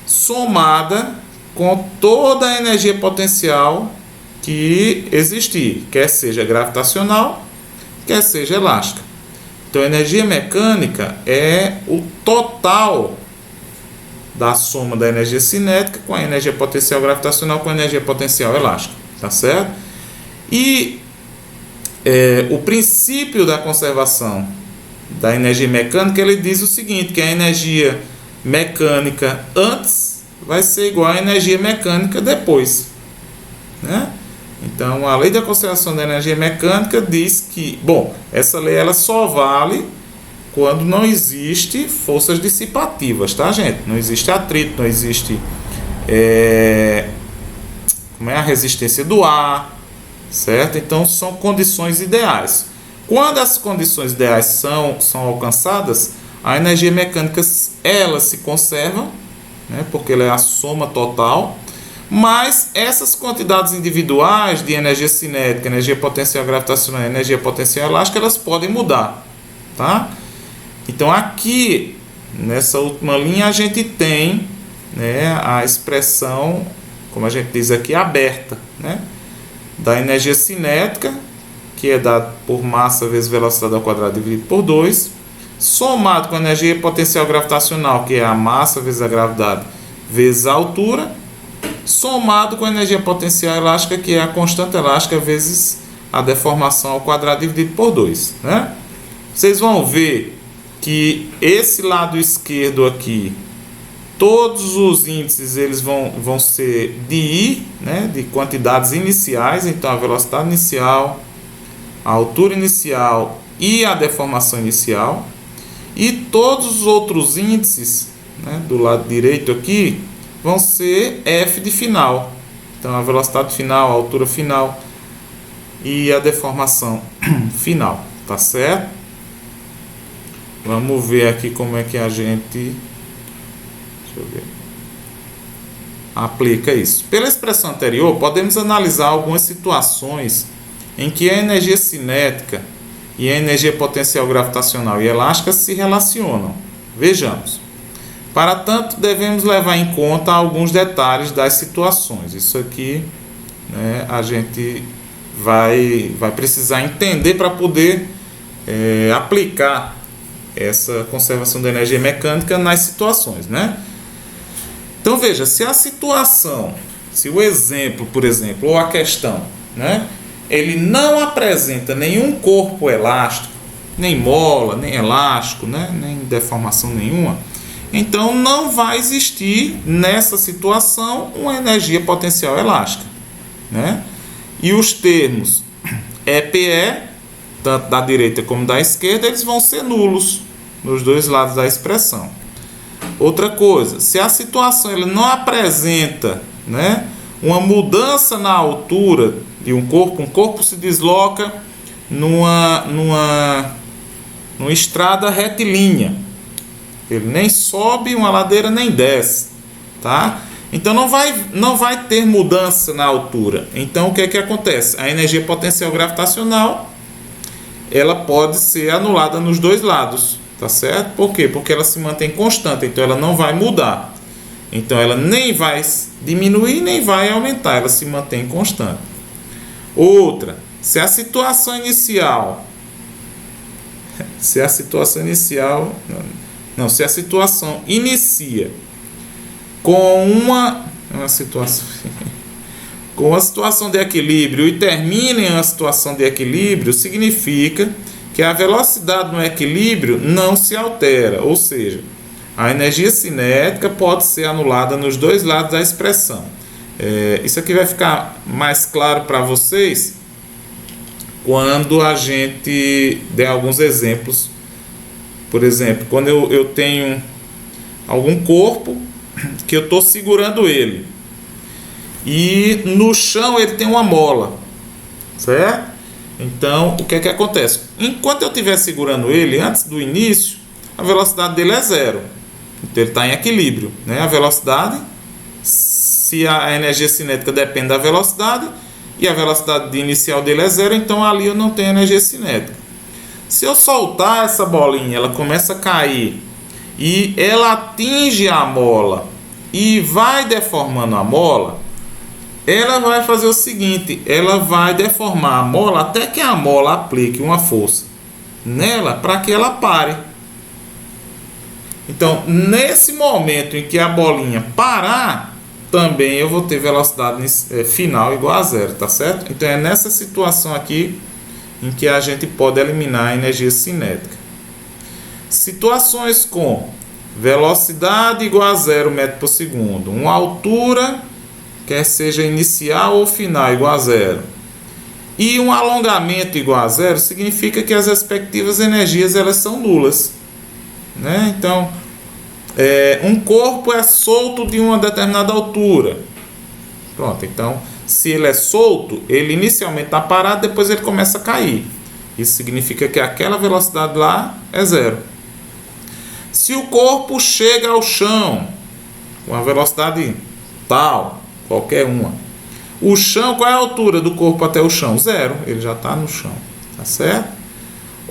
somada com toda a energia potencial que existir, quer seja gravitacional, quer seja elástica. Então, a energia mecânica é o total da soma da energia cinética com a energia potencial gravitacional com a energia potencial elástica, tá certo? E o princípio da conservação da energia mecânica, ele diz o seguinte, que a energia mecânica antes vai ser igual à energia mecânica depois, né? Então, a lei da conservação da energia mecânica diz que, essa lei ela só vale quando não existe forças dissipativas, tá, gente? Não existe atrito, não existe a resistência do ar, certo? Então, são condições ideais. Quando as condições ideais são alcançadas, a energia mecânica ela se conserva, né, porque ela é a soma total, mas essas quantidades individuais de energia cinética, energia potencial gravitacional e energia potencial elástica, elas podem mudar, tá? Então, aqui, nessa última linha, a gente tem, né, a expressão, como a gente diz aqui, aberta, né, da energia cinética, que é dada por massa vezes velocidade ao quadrado dividido por 2, somado com a energia potencial gravitacional, que é a massa vezes a gravidade vezes a altura, somado com a energia potencial elástica, que é a constante elástica vezes a deformação ao quadrado dividido por 2, né? Vocês vão ver que esse lado esquerdo aqui Todos os índices eles vão ser de I, né, de quantidades iniciais, então a velocidade inicial, a altura inicial e a deformação inicial. E todos os outros índices, né, do lado direito aqui vão ser F de final. Então a velocidade final, a altura final e a deformação final, tá certo? Vamos ver aqui como é que a gente aplica isso. Pela expressão anterior, podemos analisar algumas situações em que a energia cinética e a energia potencial gravitacional e elástica se relacionam. Vejamos. Para tanto, devemos levar em conta alguns detalhes das situações. Isso aqui, né, a gente vai precisar entender para poder aplicar essa conservação da energia mecânica nas situações, né? Então veja, se a situação, se o exemplo, por exemplo, ou a questão, né, ele não apresenta nenhum corpo elástico, nem mola, nem elástico, né, nem deformação nenhuma, então não vai existir nessa situação uma energia potencial elástica, né? E os termos EPE, tanto da direita como da esquerda, eles vão ser nulos nos dois lados da expressão. Outra coisa, se a situação ele não apresenta, né, uma mudança na altura de um corpo se desloca numa estrada retilínea, ele nem sobe uma ladeira nem desce, tá? Então não vai ter mudança na altura. Então o que é que acontece? A energia potencial gravitacional ela pode ser anulada nos dois lados. Tá certo? Por quê? Porque ela se mantém constante, então ela não vai mudar. Então ela nem vai diminuir, nem vai aumentar, ela se mantém constante. Outra, se a situação inicial inicia com uma situação de equilíbrio e termina em uma situação de equilíbrio, significa que a velocidade no equilíbrio não se altera, ou seja, a energia cinética pode ser anulada nos dois lados da expressão. Isso aqui vai ficar mais claro para vocês quando a gente der alguns exemplos. Por exemplo, quando eu tenho algum corpo que eu estou segurando ele e no chão ele tem uma mola, certo? Então, o que é que acontece? Enquanto eu estiver segurando ele, antes do início, a velocidade dele é zero. Então, ele está em equilíbrio, né? A velocidade, se a energia cinética depende da velocidade, e a velocidade inicial dele é zero, então ali eu não tenho energia cinética. Se eu soltar essa bolinha, ela começa a cair, e ela atinge a mola, e vai deformando a mola, ela vai fazer o seguinte, ela vai deformar a mola até que a mola aplique uma força nela para que ela pare. Então, nesse momento em que a bolinha parar, também eu vou ter velocidade final igual a zero, tá certo? Então, é nessa situação aqui em que a gente pode eliminar a energia cinética. Situações com velocidade igual a 0 metro por segundo, uma altura quer seja inicial ou final igual a zero, e um alongamento igual a zero, significa que as respectivas energias elas são nulas, né? Então, um corpo é solto de uma determinada altura. Pronto, então, se ele é solto, ele inicialmente está parado, depois ele começa a cair. Isso significa que aquela velocidade lá é zero. Se o corpo chega ao chão com a velocidade tal, qualquer uma, o chão, qual é a altura do corpo até o chão? Zero, ele já está no chão, tá certo?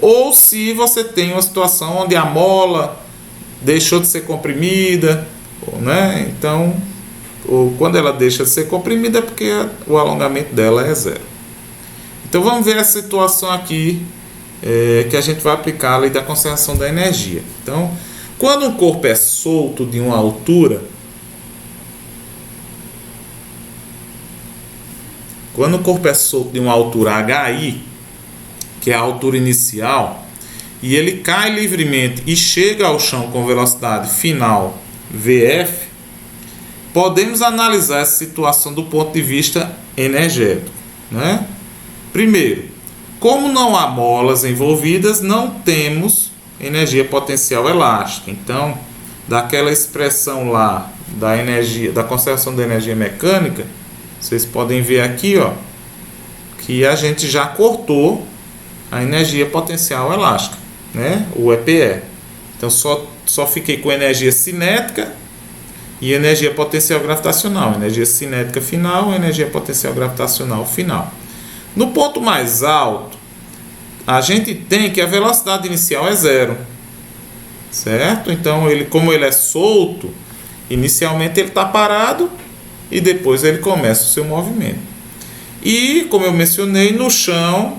Ou se você tem uma situação onde a mola deixou de ser comprimida, né? Então, ou quando ela deixa de ser comprimida é porque o alongamento dela é zero. Então vamos ver a situação aqui que a gente vai aplicar a lei da conservação da energia. Então, quando um corpo é solto de uma altura, quando o corpo é solto de uma altura HI, que é a altura inicial, e ele cai livremente e chega ao chão com velocidade final VF, podemos analisar essa situação do ponto de vista energético, né? Primeiro, como não há molas envolvidas, não temos energia potencial elástica. Então, daquela expressão lá da energia, da conservação da energia mecânica, vocês podem ver aqui, ó, que a gente já cortou a energia potencial elástica, né? O EPE. Então só fiquei com energia cinética e energia potencial gravitacional. Energia cinética final, energia potencial gravitacional final. No ponto mais alto, a gente tem que a velocidade inicial é zero, certo? Então, como ele é solto, inicialmente ele está parado e depois ele começa o seu movimento. E, como eu mencionei, no chão,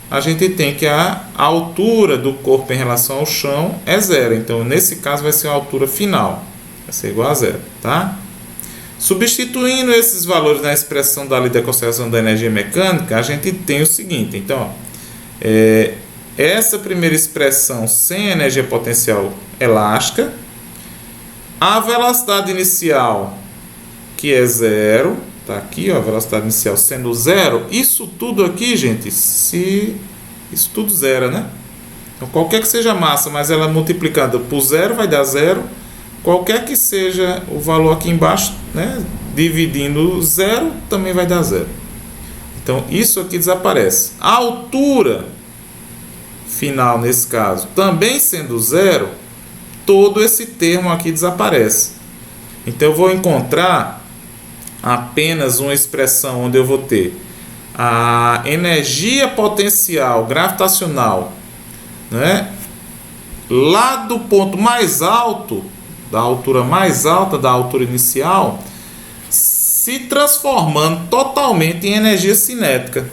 a gente tem que a altura do corpo em relação ao chão é zero. Então, nesse caso, vai ser a altura final. Vai ser igual a zero, tá? Substituindo esses valores na expressão da lei da conservação da energia mecânica, a gente tem o seguinte. Então, essa primeira expressão sem energia potencial elástica, a velocidade inicial, que é zero, tá aqui, ó, a velocidade inicial sendo zero, isso tudo aqui, gente, isso tudo zero, né? Então, qualquer que seja a massa, mas ela multiplicada por zero vai dar zero. Qualquer que seja o valor aqui embaixo, né, dividindo zero, também vai dar zero. Então, isso aqui desaparece. A altura final, nesse caso, também sendo zero, todo esse termo aqui desaparece. Então, eu vou encontrar apenas uma expressão onde eu vou ter a energia potencial gravitacional, né, lá do ponto mais alto, da altura mais alta da altura inicial, se transformando totalmente em energia cinética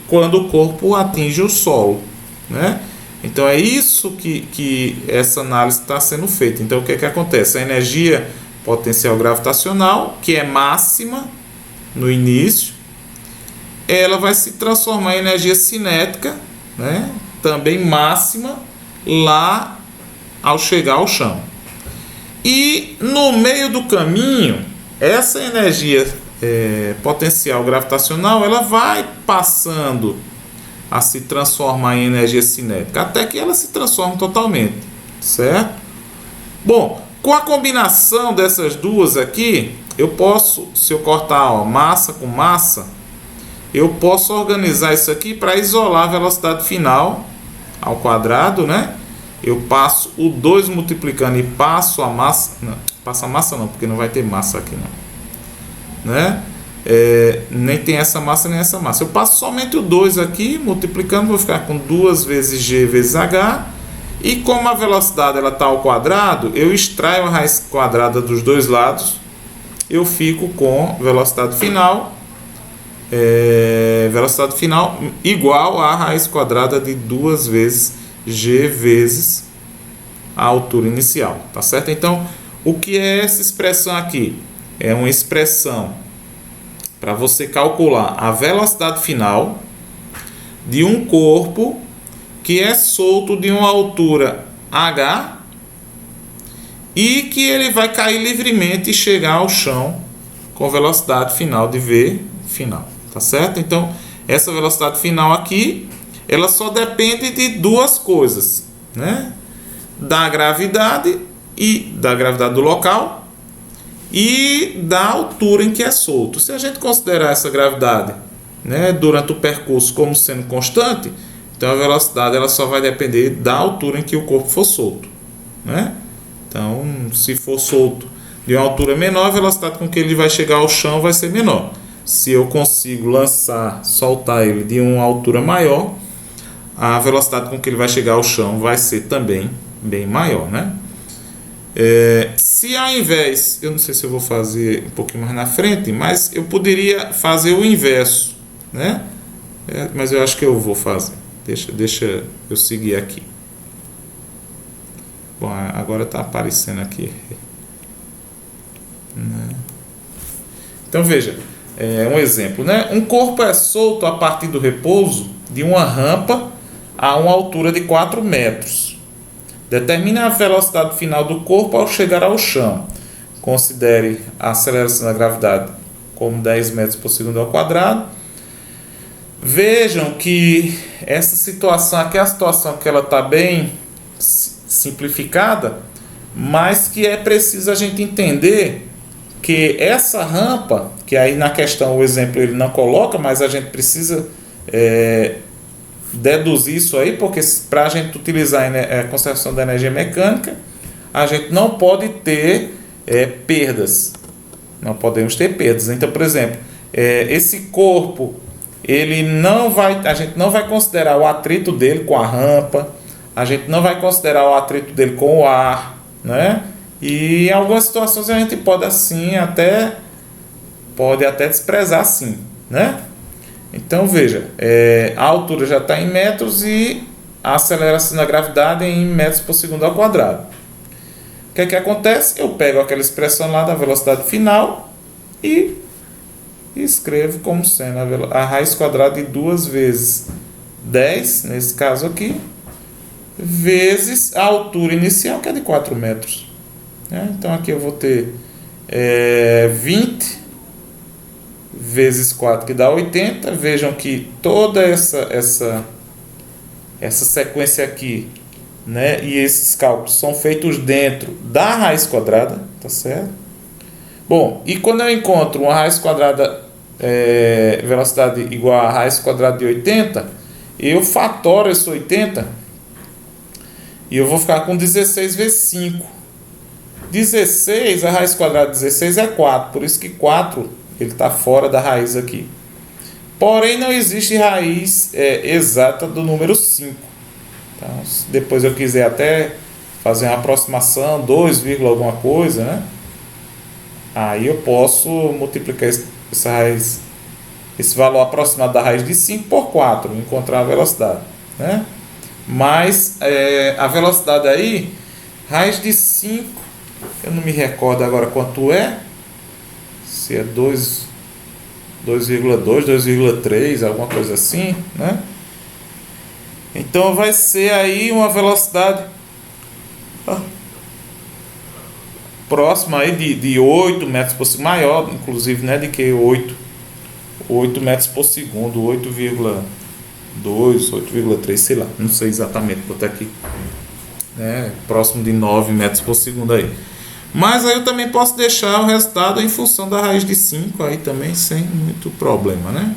quando o corpo atinge o solo, né? Então é isso que essa análise está sendo feita. Então o que acontece? A energia potencial gravitacional, que é máxima no início, ela vai se transformar em energia cinética, né? Também máxima lá ao chegar ao chão. E no meio do caminho, essa energia potencial gravitacional, ela vai passando a se transformar em energia cinética, até que ela se transforme totalmente, certo? Bom, com a combinação dessas duas aqui, eu posso, se eu cortar, ó, massa com massa, eu posso organizar isso aqui para isolar a velocidade final ao quadrado, né? Eu passo o 2 multiplicando e passo a massa. Não, passa a massa não, porque não vai ter massa aqui não, né? Nem tem essa massa nem essa massa. Eu passo somente o 2 aqui, multiplicando, vou ficar com 2 vezes g vezes h. E como a velocidade está ao quadrado, eu extraio a raiz quadrada dos dois lados. Eu fico com velocidade final igual a raiz quadrada de 2 vezes g vezes a altura inicial, tá certo? Então, o que é essa expressão aqui? É uma expressão para você calcular a velocidade final de um corpo que é solto de uma altura h e que ele vai cair livremente e chegar ao chão com velocidade final de v final, tá certo? Então, essa velocidade final aqui, ela só depende de duas coisas, né? Da gravidade do local e da altura em que é solto. Se a gente considerar essa gravidade, né, durante o percurso como sendo constante, então a velocidade ela só vai depender da altura em que o corpo for solto, né? Então, se for solto de uma altura menor, a velocidade com que ele vai chegar ao chão vai ser menor. Se eu consigo soltar ele de uma altura maior, a velocidade com que ele vai chegar ao chão vai ser também bem maior, né? Se ao invés, eu não sei se eu vou fazer um pouquinho mais na frente, mas eu poderia fazer o inverso, né? Mas eu acho que eu vou fazer. Deixa eu seguir aqui. Bom, agora está aparecendo aqui. Então veja, um exemplo, né? Um corpo é solto a partir do repouso de uma rampa a uma altura de 4 metros. Determine a velocidade final do corpo ao chegar ao chão. considere a aceleração da gravidade como 10 metros por segundo ao quadrado. Vejam que essa situação aqui é a situação que ela está bem simplificada, mas que é preciso a gente entender que essa rampa, que aí na questão o exemplo ele não coloca, mas a gente precisa deduzir isso aí, porque para a gente utilizar a conservação da energia mecânica, a gente não pode ter perdas. Não podemos ter perdas. Então, por exemplo, esse corpo, a gente não vai considerar o atrito dele com a rampa, a gente não vai considerar o atrito dele com o ar, né? E em algumas situações a gente pode até desprezar assim, né? Então veja, a altura já está em metros e a aceleração da gravidade é em metros por segundo ao quadrado. O que é que acontece? Eu pego aquela expressão lá da velocidade final e escrevo como sendo a raiz quadrada de 2 vezes 10, nesse caso aqui, vezes a altura inicial, que é de 4 metros. Então aqui eu vou ter 20 vezes 4, que dá 80. Vejam que toda essa sequência aqui, né, e esses cálculos são feitos dentro da raiz quadrada, tá certo? Bom, e quando eu encontro uma raiz quadrada, velocidade igual a raiz quadrada de 80, eu fatoro esse 80 e eu vou ficar com 16 vezes 5. 16, a raiz quadrada de 16 é 4, por isso que 4 ele está fora da raiz aqui. Porém, não existe raiz exata do número 5. Então, se depois eu quiser até fazer uma aproximação, 2, alguma coisa, né? Aí eu posso multiplicar essa raiz, esse valor aproximado da raiz de 5 por 4, encontrar a velocidade, né? Mas a velocidade aí, raiz de 5, eu não me recordo agora quanto é, se é 2,2, 2,3, alguma coisa assim, né? Então vai ser aí uma velocidade próxima aí de 8 metros por segundo, maior inclusive, né, de que 8 metros por segundo, 8,2, 8,3, sei lá, não sei exatamente quanto é aqui, né, próximo de 9 metros por segundo aí. Mas aí eu também posso deixar o resultado em função da raiz de 5 aí também, sem muito problema, né?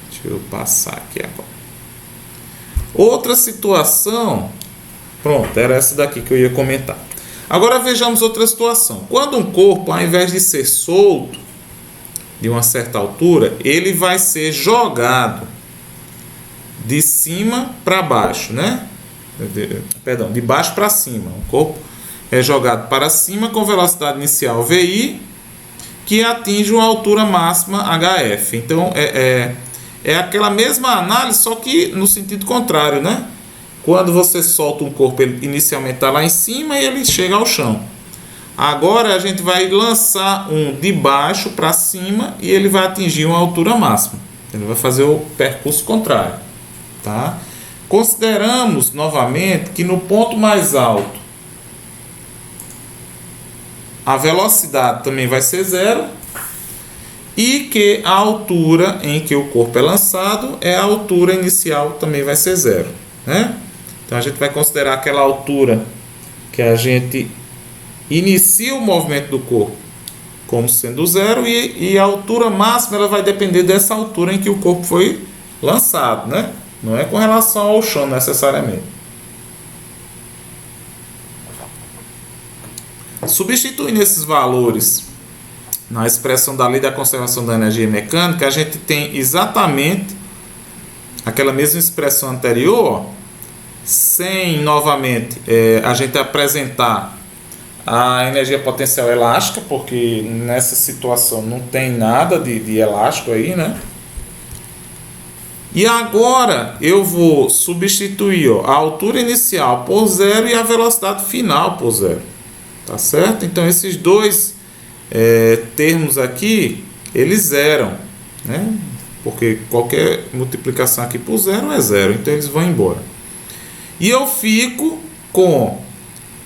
Deixa eu passar aqui agora. Outra situação, pronto, era essa daqui que eu ia comentar. Agora vejamos outra situação. Quando um corpo, ao invés de ser solto de uma certa altura, ele vai ser jogado de cima para baixo, né? Perdão, de baixo para cima. O corpo é jogado para cima com velocidade inicial VI, que atinge uma altura máxima HF. Então, é aquela mesma análise, só que no sentido contrário, né? Quando você solta um corpo, ele inicialmente está lá em cima e ele chega ao chão. Agora, a gente vai lançar um de baixo para cima e ele vai atingir uma altura máxima. Ele vai fazer o percurso contrário, tá? Consideramos, novamente, que no ponto mais alto, a velocidade também vai ser 0 e que a altura em que o corpo é lançado a altura inicial também vai ser 0, né? Então a gente vai considerar aquela altura que a gente inicia o movimento do corpo como sendo 0 e a altura máxima ela vai depender dessa altura em que o corpo foi lançado, né? Não é com relação ao chão necessariamente. Substituindo esses valores na expressão da lei da conservação da energia mecânica, a gente tem exatamente aquela mesma expressão anterior, sem novamente a gente apresentar a energia potencial elástica, porque nessa situação não tem nada de elástico aí, né? E agora eu vou substituir a altura inicial por 0 e a velocidade final por 0. Tá certo? Então esses dois termos aqui, eles zeram, né? Porque qualquer multiplicação aqui por 0 é 0, então eles vão embora. E eu fico com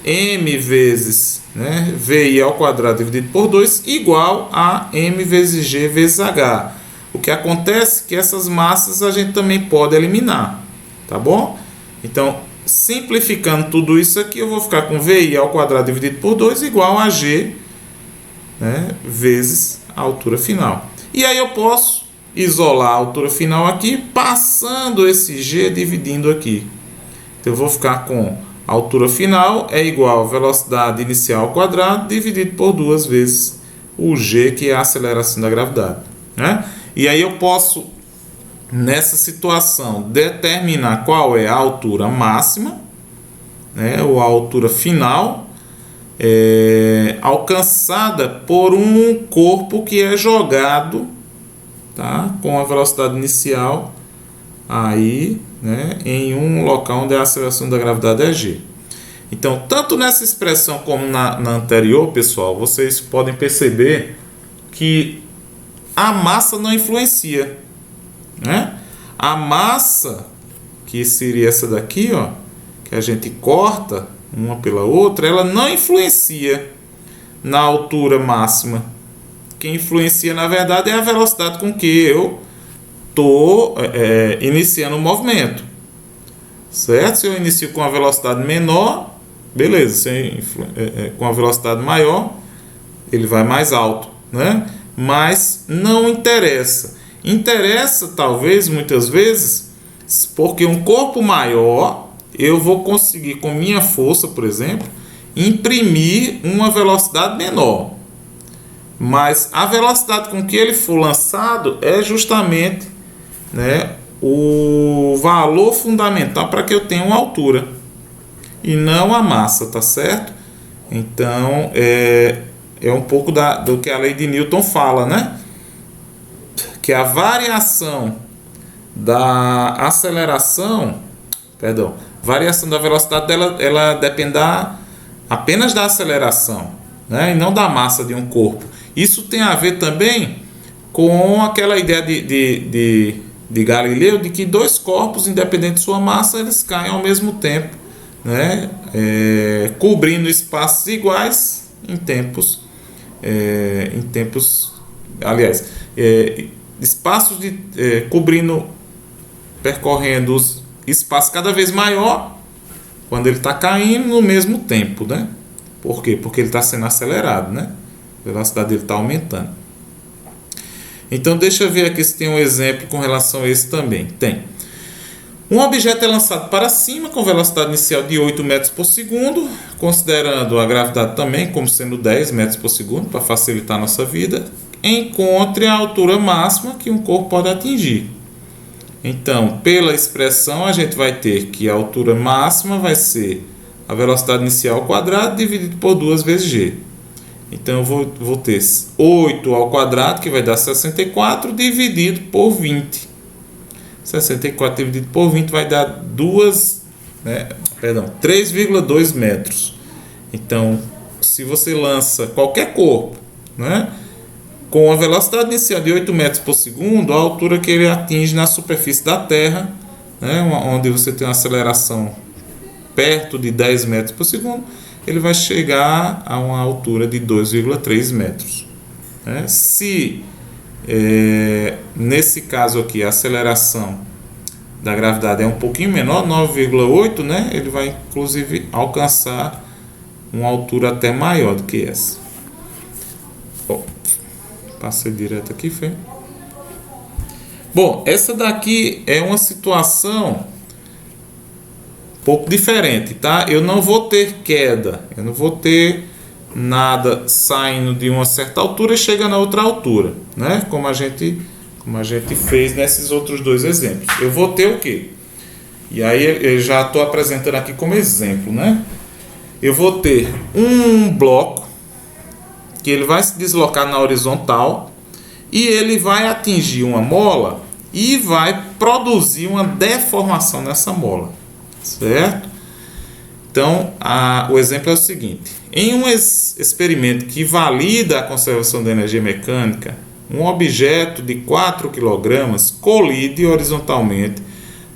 m vezes, né, VI ao quadrado dividido por 2 igual a m vezes g vezes h. O que acontece é que essas massas a gente também pode eliminar, tá bom? Então, simplificando tudo isso aqui, eu vou ficar com VI ao quadrado dividido por 2 igual a g, né, vezes a altura final. E aí eu posso isolar a altura final aqui, passando esse g dividindo aqui. Então eu vou ficar com a altura final é igual a velocidade inicial ao quadrado dividido por 2 vezes o g, que é a aceleração da gravidade, né? E aí eu posso, nessa situação, determinar qual é a altura máxima, né, ou a altura final, alcançada por um corpo que é jogado, tá, com a velocidade inicial aí, né, em um local onde a aceleração da gravidade é g. Então, tanto nessa expressão como na anterior, pessoal, vocês podem perceber que a massa não influencia, né? A massa, que seria essa daqui, ó, que a gente corta uma pela outra, ela não influencia na altura máxima. Quem influencia, na verdade, é a velocidade com que eu estou iniciando o movimento, certo? Se eu inicio com a velocidade menor, beleza. Se com a velocidade maior, ele vai mais alto, né? Mas não interessa. Interessa, talvez, muitas vezes, porque um corpo maior, eu vou conseguir, com minha força, por exemplo, imprimir uma velocidade menor. Mas a velocidade com que ele for lançado é justamente, né, o valor fundamental para que eu tenha uma altura, e não a massa, tá certo? Então, é um pouco do que a lei de Newton fala, né? Que a variação da aceleração, variação da velocidade dela, ela depende apenas da aceleração, né? E não da massa de um corpo. Isso tem a ver também com aquela ideia de Galileu, de que dois corpos, independente de sua massa, eles caem ao mesmo tempo, né? Cobrindo espaços iguais em tempos, aliás, espaços percorrendo os espaços cada vez maior quando ele está caindo no mesmo tempo, né? Por quê? Porque ele está sendo acelerado, né? A velocidade dele está aumentando. Então, deixa eu ver aqui se tem um exemplo com relação a esse também. Tem. Um objeto é lançado para cima com velocidade inicial de 8 metros por segundo, considerando a gravidade também como sendo 10 metros por segundo, para facilitar a nossa vida. Encontre a altura máxima que um corpo pode atingir. Então, pela expressão, a gente vai ter que a altura máxima vai ser a velocidade inicial ao quadrado dividido por 2 vezes g. Então, eu vou ter 8 ao quadrado, que vai dar 64, dividido por 20. 64 dividido por 20 vai dar 3,2 metros. Então, se você lança qualquer corpo, né, com a velocidade inicial de 8 metros por segundo, a altura que ele atinge na superfície da Terra, né, onde você tem uma aceleração perto de 10 metros por segundo, ele vai chegar a uma altura de 2,3 metros. Né? Se, nesse caso aqui, a aceleração da gravidade é um pouquinho menor, 9,8, né, ele vai, inclusive, alcançar uma altura até maior do que essa. Passei direto aqui, foi? Bom, essa daqui é uma situação um pouco diferente, tá? Eu não vou ter queda, eu não vou ter nada saindo de uma certa altura e chega na outra altura, né? Como a gente fez nesses outros dois exemplos. Eu vou ter o quê? E aí eu já estou apresentando aqui como exemplo, né? Eu vou ter um bloco que ele vai se deslocar na horizontal e ele vai atingir uma mola e vai produzir uma deformação nessa mola, certo? Então, o exemplo é o seguinte: em um experimento que valida a conservação da energia mecânica, um objeto de 4 kg colide horizontalmente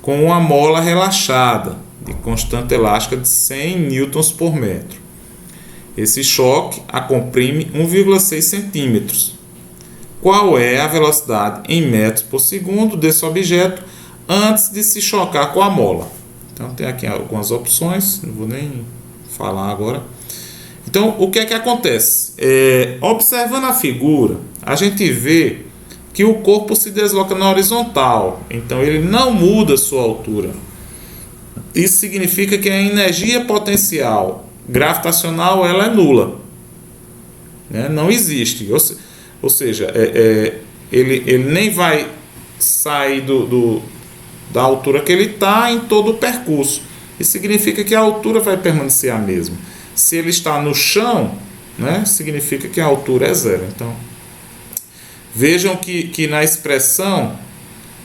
com uma mola relaxada de constante elástica de 100 newtons por metro. Esse choque a comprime 1,6 centímetros. Qual é a velocidade em metros por segundo desse objeto antes de se chocar com a mola? Então tem aqui algumas opções, não vou nem falar agora. Então o que é que acontece? Observando a figura, a gente vê que o corpo se desloca na horizontal, então ele não muda sua altura. Isso significa que a energia potencial gravitacional ela é nula, né? Não existe. Ou seja, ele nem vai sair da altura que ele está em todo o percurso. Isso significa que a altura vai permanecer a mesma. Se ele está no chão, né, significa que a altura é zero. Então, vejam que na expressão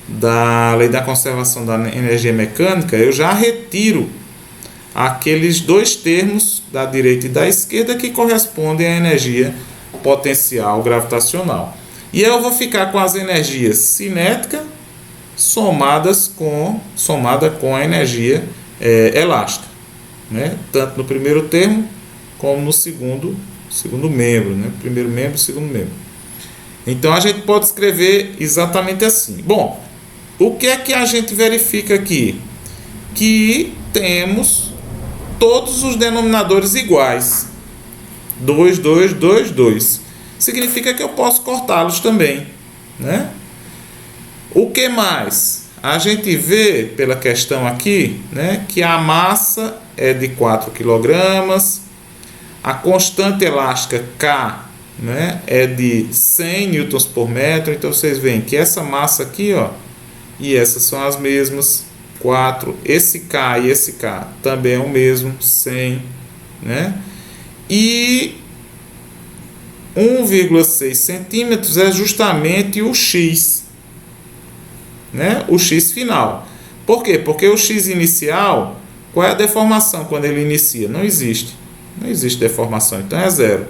da lei da conservação da energia mecânica, eu já retiro aqueles dois termos da direita e da esquerda que correspondem à energia potencial gravitacional. E eu vou ficar com as energias cinética somada com a energia elástica, né? Tanto no primeiro termo como no segundo membro, né? Primeiro membro e segundo membro. Então a gente pode escrever exatamente assim. Bom, o que é que a gente verifica aqui? Que temos todos os denominadores iguais. 2, 2, 2, 2. Significa que eu posso cortá-los também, né? O que mais? A gente vê pela questão aqui, né, que a massa é de 4 kg, a constante elástica K, né, é de 100 newtons por metro. Então vocês veem que essa massa aqui, ó, e essas são as mesmas, 4. Esse K e esse K também é o mesmo, 100, né? E 1,6 centímetros é justamente o X, né? O X final. Por quê? Porque o X inicial, qual é a deformação quando ele inicia? Não existe. Não existe deformação, então é zero.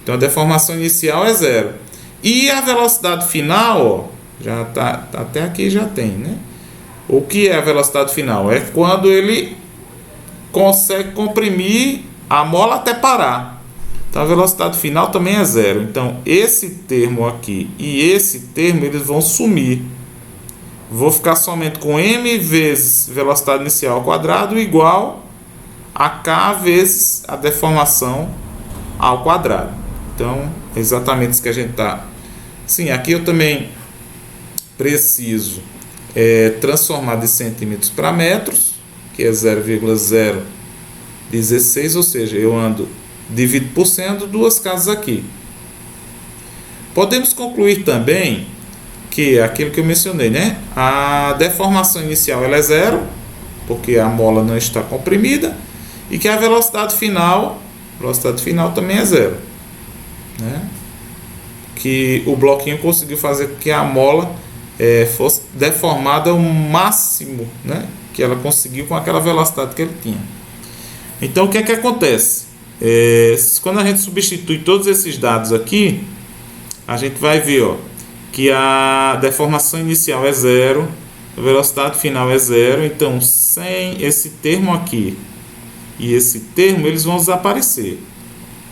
Então a deformação inicial é zero. E a velocidade final, ó, já tá até aqui já tem, né? O que é a velocidade final? É quando ele consegue comprimir a mola até parar. Então a velocidade final também é zero. Então esse termo aqui e esse termo eles vão sumir. Vou ficar somente com m vezes velocidade inicial ao quadrado igual a k vezes a deformação ao quadrado. Então é exatamente isso que a gente está. Sim, aqui eu também preciso transformar de centímetros para metros, que é 0,016, ou seja, eu divido por 100, duas casas aqui. Podemos concluir também que aquilo que eu mencionei, né? A deformação inicial ela é zero, porque a mola não está comprimida, e que a velocidade final também é zero, né? Que o bloquinho conseguiu fazer com que a mola fosse deformada ao máximo, né, que ela conseguiu com aquela velocidade que ele tinha. Então o que é que acontece? Quando a gente substitui todos esses dados aqui, a gente vai ver, ó, que a deformação inicial é zero, a velocidade final é zero. Então sem esse termo aqui e esse termo, eles vão desaparecer.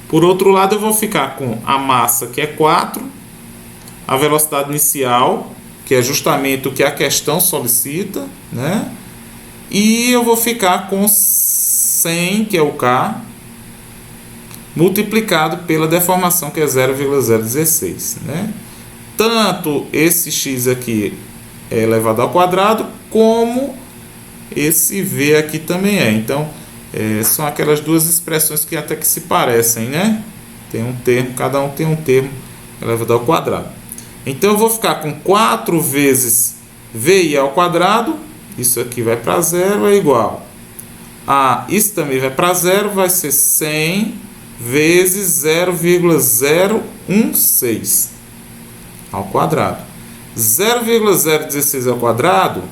Por outro lado, eu vou ficar com a massa, que é 4, a velocidade inicial, que é justamente o que a questão solicita, né? E eu vou ficar com 100, que é o K, multiplicado pela deformação, que é 0,016, né? Tanto esse X aqui é elevado ao quadrado, como esse V aqui também é. Então, são aquelas duas expressões que até que se parecem, né? Tem um termo, cada um tem um termo elevado ao quadrado. Então eu vou ficar com 4 vezes VI ao quadrado, isso aqui vai para zero, é igual a isso também vai para zero, vai ser 100 vezes 0,016 ao quadrado. 0,016 ao quadrado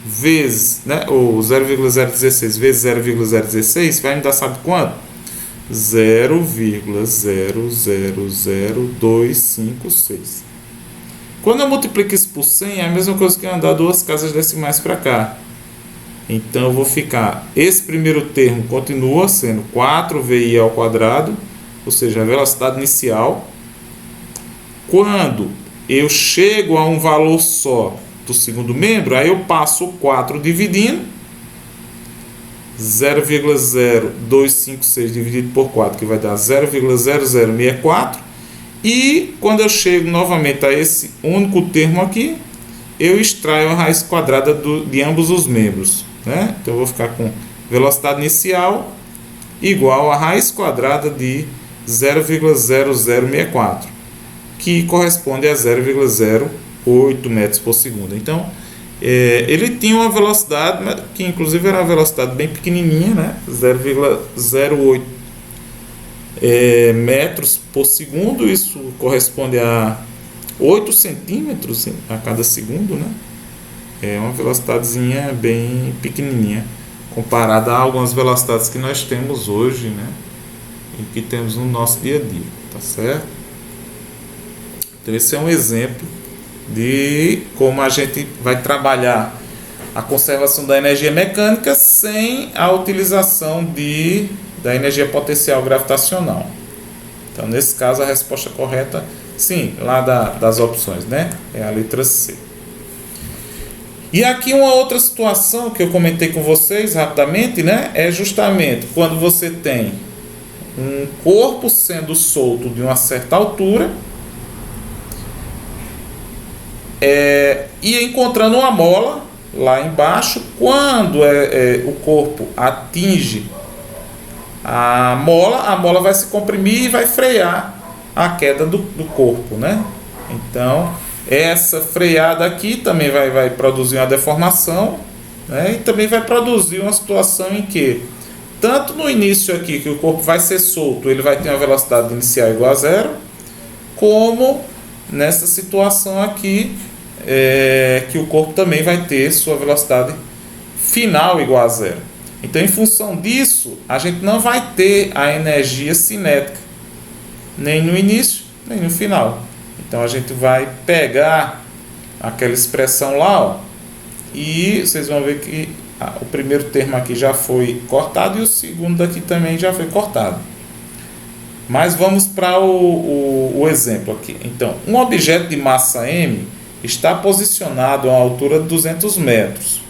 vezes, né, ou 0,016 vezes 0,016 vai me dar, sabe quanto? 0,000256. Quando eu multiplico isso por 100, é a mesma coisa que eu andar duas casas decimais para cá. Então eu vou ficar, esse primeiro termo continua sendo 4VI ao quadrado, ou seja, a velocidade inicial. Quando eu chego a um valor só do segundo membro, aí eu passo o 4 dividindo, 0,0256 dividido por 4, que vai dar 0,0064. E quando eu chego novamente a esse único termo aqui, eu extraio a raiz quadrada de ambos os membros, né? Então eu vou ficar com velocidade inicial igual a raiz quadrada de 0,0064, que corresponde a 0,08 metros por segundo. Então, ele tinha uma velocidade, que inclusive era uma velocidade bem pequenininha, né? 0,08 metros por segundo. Isso corresponde a 8 centímetros a cada segundo, né? É uma velocidadezinha bem pequenininha comparada a algumas velocidades que nós temos hoje, né? E que temos no nosso dia a dia, tá certo? Então esse é um exemplo de como a gente vai trabalhar a conservação da energia mecânica sem a utilização da energia potencial gravitacional. Então nesse caso a resposta correta, sim, lá das opções, né? É a letra C. E aqui uma outra situação que eu comentei com vocês rapidamente, né? É justamente quando você tem um corpo sendo solto de uma certa altura e encontrando uma mola lá embaixo. Quando o corpo atinge a mola vai se comprimir e vai frear a queda do corpo, né? Então essa freada aqui também vai produzir uma deformação, né? E também vai produzir uma situação em que tanto no início aqui, que o corpo vai ser solto, ele vai ter uma velocidade inicial igual a zero, como nessa situação aqui, que o corpo também vai ter sua velocidade final igual a zero. Então, em função disso, a gente não vai ter a energia cinética, nem no início, nem no final. Então, a gente vai pegar aquela expressão lá, ó, e vocês vão ver que o primeiro termo aqui já foi cortado e o segundo daqui também já foi cortado. Mas vamos para o exemplo aqui. Então, um objeto de massa M está posicionado a uma altura de 200 metros.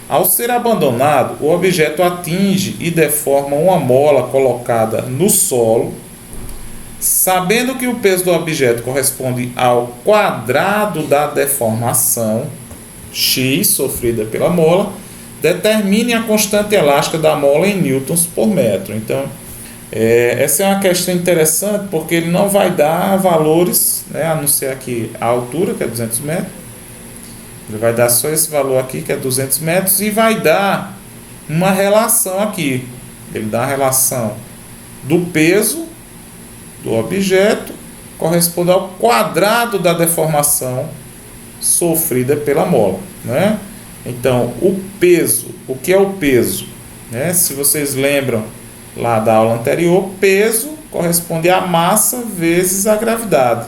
Ao ser abandonado, o objeto atinge e deforma uma mola colocada no solo. Sabendo que o peso do objeto corresponde ao quadrado da deformação, x, sofrida pela mola, determine a constante elástica da mola em newtons por metro. Então, essa é uma questão interessante, porque ele não vai dar valores, né, a não ser aqui a altura, que é 200 metros. Ele vai dar só esse valor aqui, que é 200 metros, e vai dar uma relação aqui. Ele dá a relação do peso do objeto, corresponde ao quadrado da deformação sofrida pela mola, né? Então, o peso, o que é o peso? Né? Se vocês lembram lá da aula anterior, peso corresponde à massa vezes a gravidade.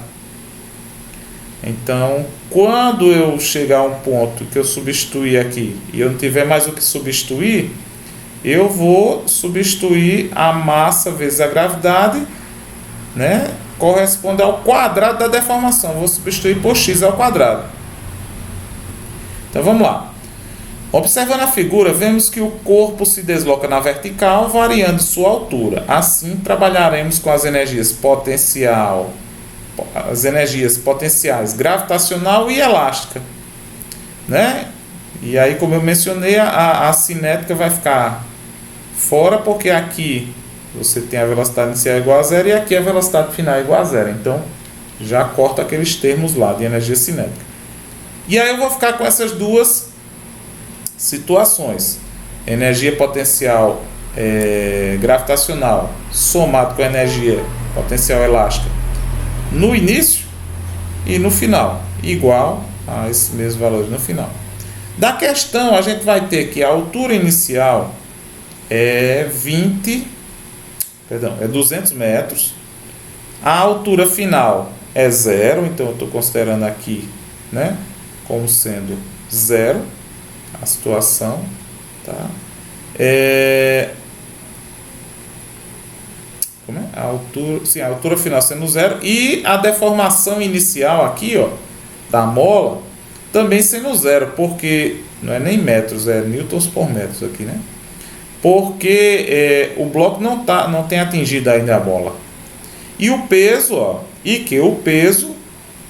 Então, quando eu chegar a um ponto que eu substituir aqui e eu não tiver mais o que substituir, eu vou substituir a massa vezes a gravidade, né? Corresponde ao quadrado da deformação. Eu vou substituir por x ao quadrado. Então, vamos lá. Observando a figura, vemos que o corpo se desloca na vertical, variando sua altura. Assim, trabalharemos com as energias potenciais gravitacional e elástica, né? E aí, como eu mencionei, a cinética vai ficar fora, porque aqui você tem a velocidade inicial igual a zero e aqui a velocidade final igual a zero. Então, já corta aqueles termos lá de energia cinética. E aí eu vou ficar com essas duas situações: energia potencial gravitacional somado com a energia potencial elástica no início e no final, igual a esses mesmos valores no final. Da questão, a gente vai ter que a altura inicial é 200 metros, a altura final é zero, então eu estou considerando aqui, né, como sendo zero a situação. Tá? Como é? A altura, sim, a altura final sendo zero e a deformação inicial aqui, ó, da mola também sendo zero, porque não é nem metros, é newtons por metros aqui, né? Porque o bloco não tem atingido ainda a bola. E o peso, ó, e que o peso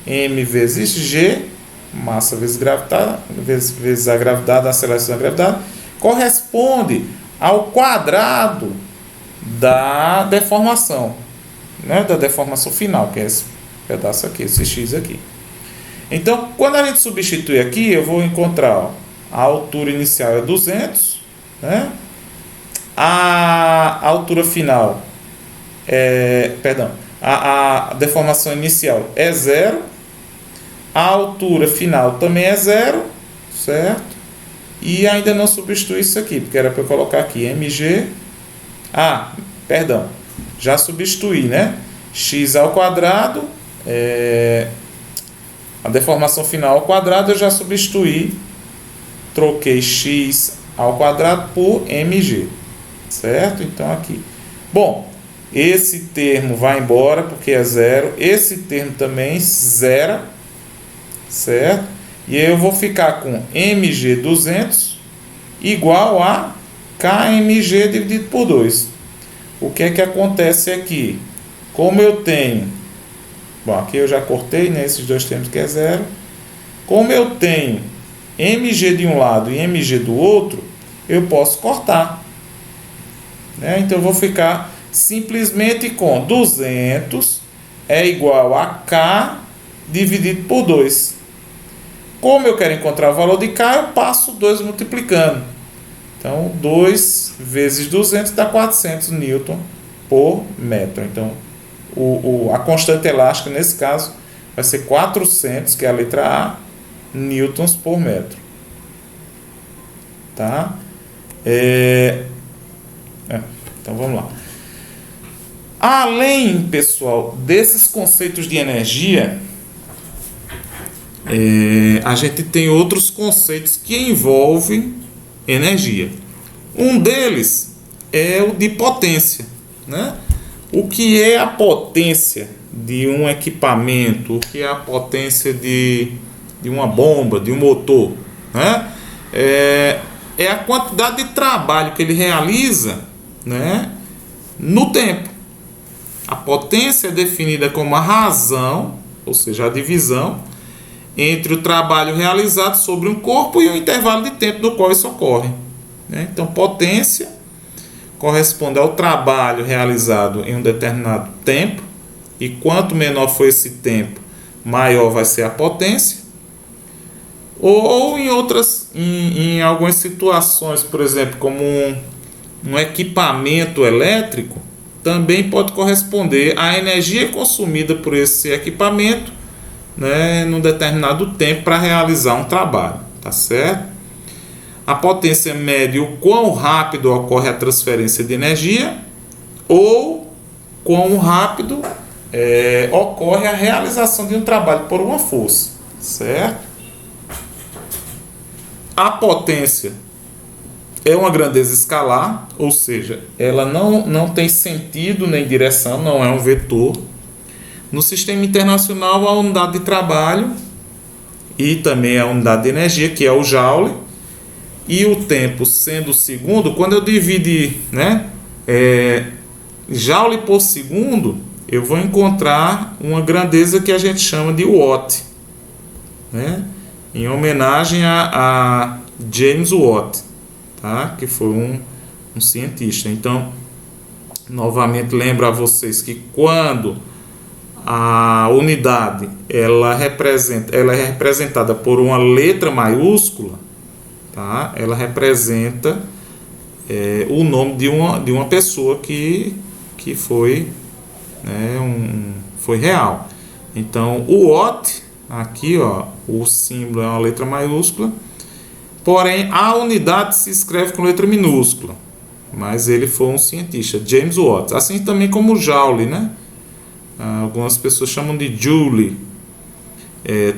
m vezes g, massa vezes gravidade, vezes a gravidade, a aceleração da gravidade, corresponde ao quadrado da deformação, né? Da deformação final, que é esse pedaço aqui, esse x aqui. Então, quando a gente substitui aqui, eu vou encontrar, ó, a altura inicial é 200, né? A altura final a deformação inicial é zero, a altura final também é zero, certo? E ainda não substitui isso aqui, porque era para eu colocar aqui mg, já substituí, né? X ao quadrado, a deformação final ao quadrado eu já substituí, troquei x ao quadrado por mg, certo? Então aqui, bom, esse termo vai embora porque é zero, esse termo também zero, certo? E aí eu vou ficar com mg 200 igual a kmg dividido por 2. O que é que acontece aqui? Como eu tenho, bom, aqui eu já cortei, né, esses dois termos que é zero. Como eu tenho mg de um lado e mg do outro, eu posso cortar, né? Então eu vou ficar simplesmente com 200 é igual a k dividido por 2. Como eu quero encontrar o valor de k, eu passo 2 multiplicando. Então, 2 vezes 200 dá 400 newton por metro. Então, a constante elástica, nesse caso, vai ser 400, que é a letra A, newtons por metro. Tá? Então, vamos lá. Além, pessoal, desses conceitos de energia, a gente tem outros conceitos que envolvem energia. Um deles é o de potência, né? O que é a potência de um equipamento? O que é a potência de uma bomba, de um motor, né? É a quantidade de trabalho que ele realiza, né, no tempo. A potência é definida como a razão, ou seja, a divisão entre o trabalho realizado sobre um corpo e o intervalo de tempo do qual isso ocorre, né? Então, potência corresponde ao trabalho realizado em um determinado tempo, e quanto menor for esse tempo, maior vai ser a potência. Ou em algumas situações, por exemplo, como um equipamento elétrico, também pode corresponder à energia consumida por esse equipamento, né, num determinado tempo para realizar um trabalho, tá certo? A potência mede o quão rápido ocorre a transferência de energia ou quão rápido ocorre a realização de um trabalho por uma força, certo? A potência é uma grandeza escalar, ou seja, ela não tem sentido nem direção, não é um vetor. No sistema internacional, a unidade de trabalho e também a unidade de energia, que é o joule, e o tempo sendo o segundo, quando eu dividir, né, joule por segundo, eu vou encontrar uma grandeza que a gente chama de watt, né, em homenagem a James Watt, tá, que foi um cientista. Então, novamente lembro a vocês que quando a unidade ela é representada por uma letra maiúscula, tá? Ela representa o nome de uma pessoa que foi, né, foi real. Então, o watt, aqui, ó, o símbolo é uma letra maiúscula, porém a unidade se escreve com letra minúscula, mas ele foi um cientista, James Watt. Assim também como o joule, né? Algumas pessoas chamam de joule,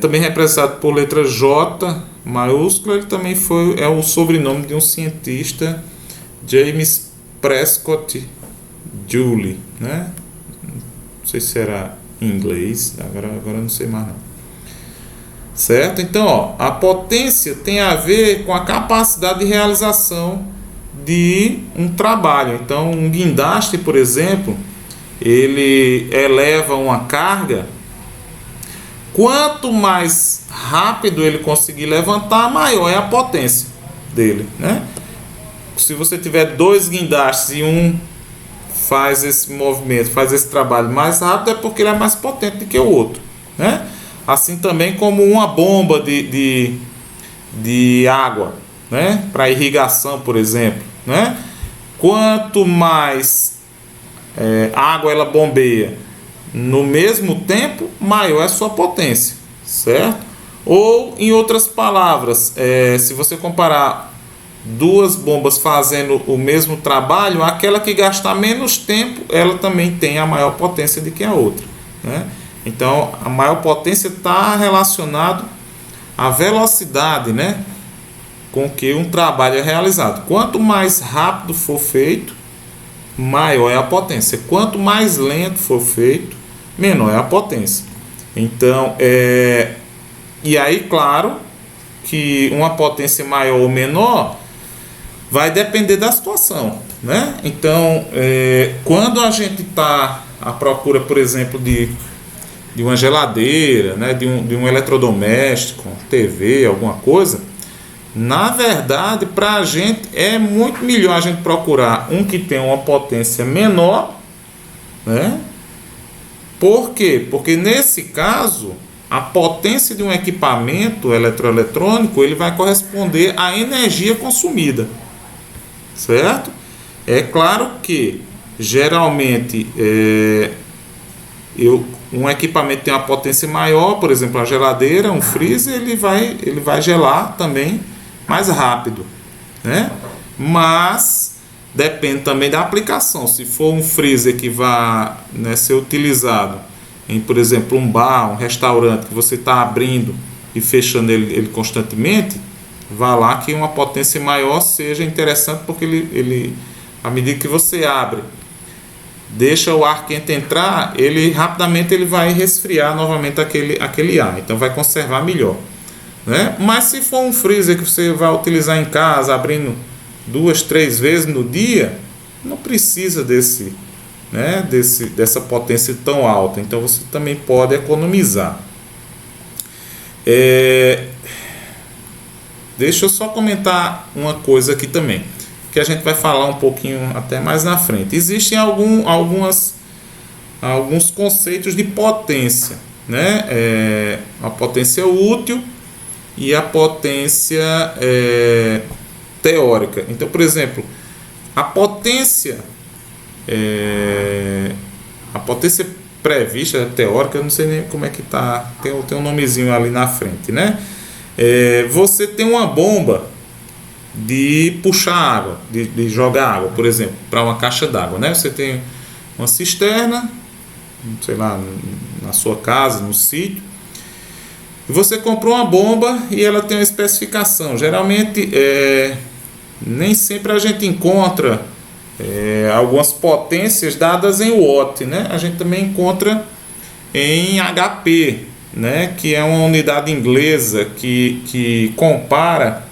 também representado por letra J, maiúscula, ele também é o sobrenome de um cientista, James Prescott Joule, né? Não sei se era em inglês, agora não sei mais não. Certo? Então, ó, a potência tem a ver com a capacidade de realização de um trabalho. Então, um guindaste, por exemplo, ele eleva uma carga. Quanto mais rápido ele conseguir levantar, maior é a potência dele, né? Se você tiver dois guindastes e um faz esse movimento, faz esse trabalho mais rápido, é porque ele é mais potente do que o outro, né? Assim também como uma bomba de água, né? Para irrigação, por exemplo, né? Quanto mais água ela bombeia no mesmo tempo, maior é a sua potência, certo? Ou, em outras palavras, se você comparar duas bombas fazendo o mesmo trabalho, aquela que gastar menos tempo, ela também tem a maior potência do que a outra, né? Então, a maior potência está relacionado à velocidade, né, com que um trabalho é realizado. Quanto mais rápido for feito, maior é a potência. Quanto mais lento for feito, menor é a potência. Então, e aí, claro, que uma potência maior ou menor vai depender da situação, né? Então, quando a gente está à procura, por exemplo, de uma geladeira, né, de um eletrodoméstico, TV, alguma coisa, na verdade, para a gente é muito melhor a gente procurar um que tem uma potência menor, né? Por quê? Porque nesse caso, a potência de um equipamento eletroeletrônico, ele vai corresponder à energia consumida, certo? É claro que geralmente um equipamento tem uma potência maior, por exemplo, a geladeira, um freezer, ele vai gelar também mais rápido, né? Mas depende também da aplicação. Se for um freezer que vai, né, ser utilizado em, por exemplo, um bar, um restaurante, que você está abrindo e fechando ele constantemente, vá lá que uma potência maior seja interessante, porque ele à medida que você abre, deixa o ar quente entrar, ele rapidamente ele vai resfriar novamente aquele ar, então vai conservar melhor, né? Mas se for um freezer que você vai utilizar em casa, abrindo 2, 3 vezes no dia, não precisa dessa potência tão alta, então você também pode economizar. Deixa eu só comentar uma coisa aqui também, que a gente vai falar um pouquinho até mais na frente. Existem alguns conceitos de potência, né? A potência útil e a potência teórica. Então, por exemplo, a potência prevista, teórica, eu não sei nem como é que tá, tem um nomezinho ali na frente, né? Você tem uma bomba de puxar água, de jogar água, por exemplo, para uma caixa d'água, né? Você tem uma cisterna, sei lá, na sua casa, no sítio, e você comprou uma bomba e ela tem uma especificação. Geralmente, nem sempre a gente encontra algumas potências dadas em watt, né? A gente também encontra em HP, né? Que é uma unidade inglesa que compara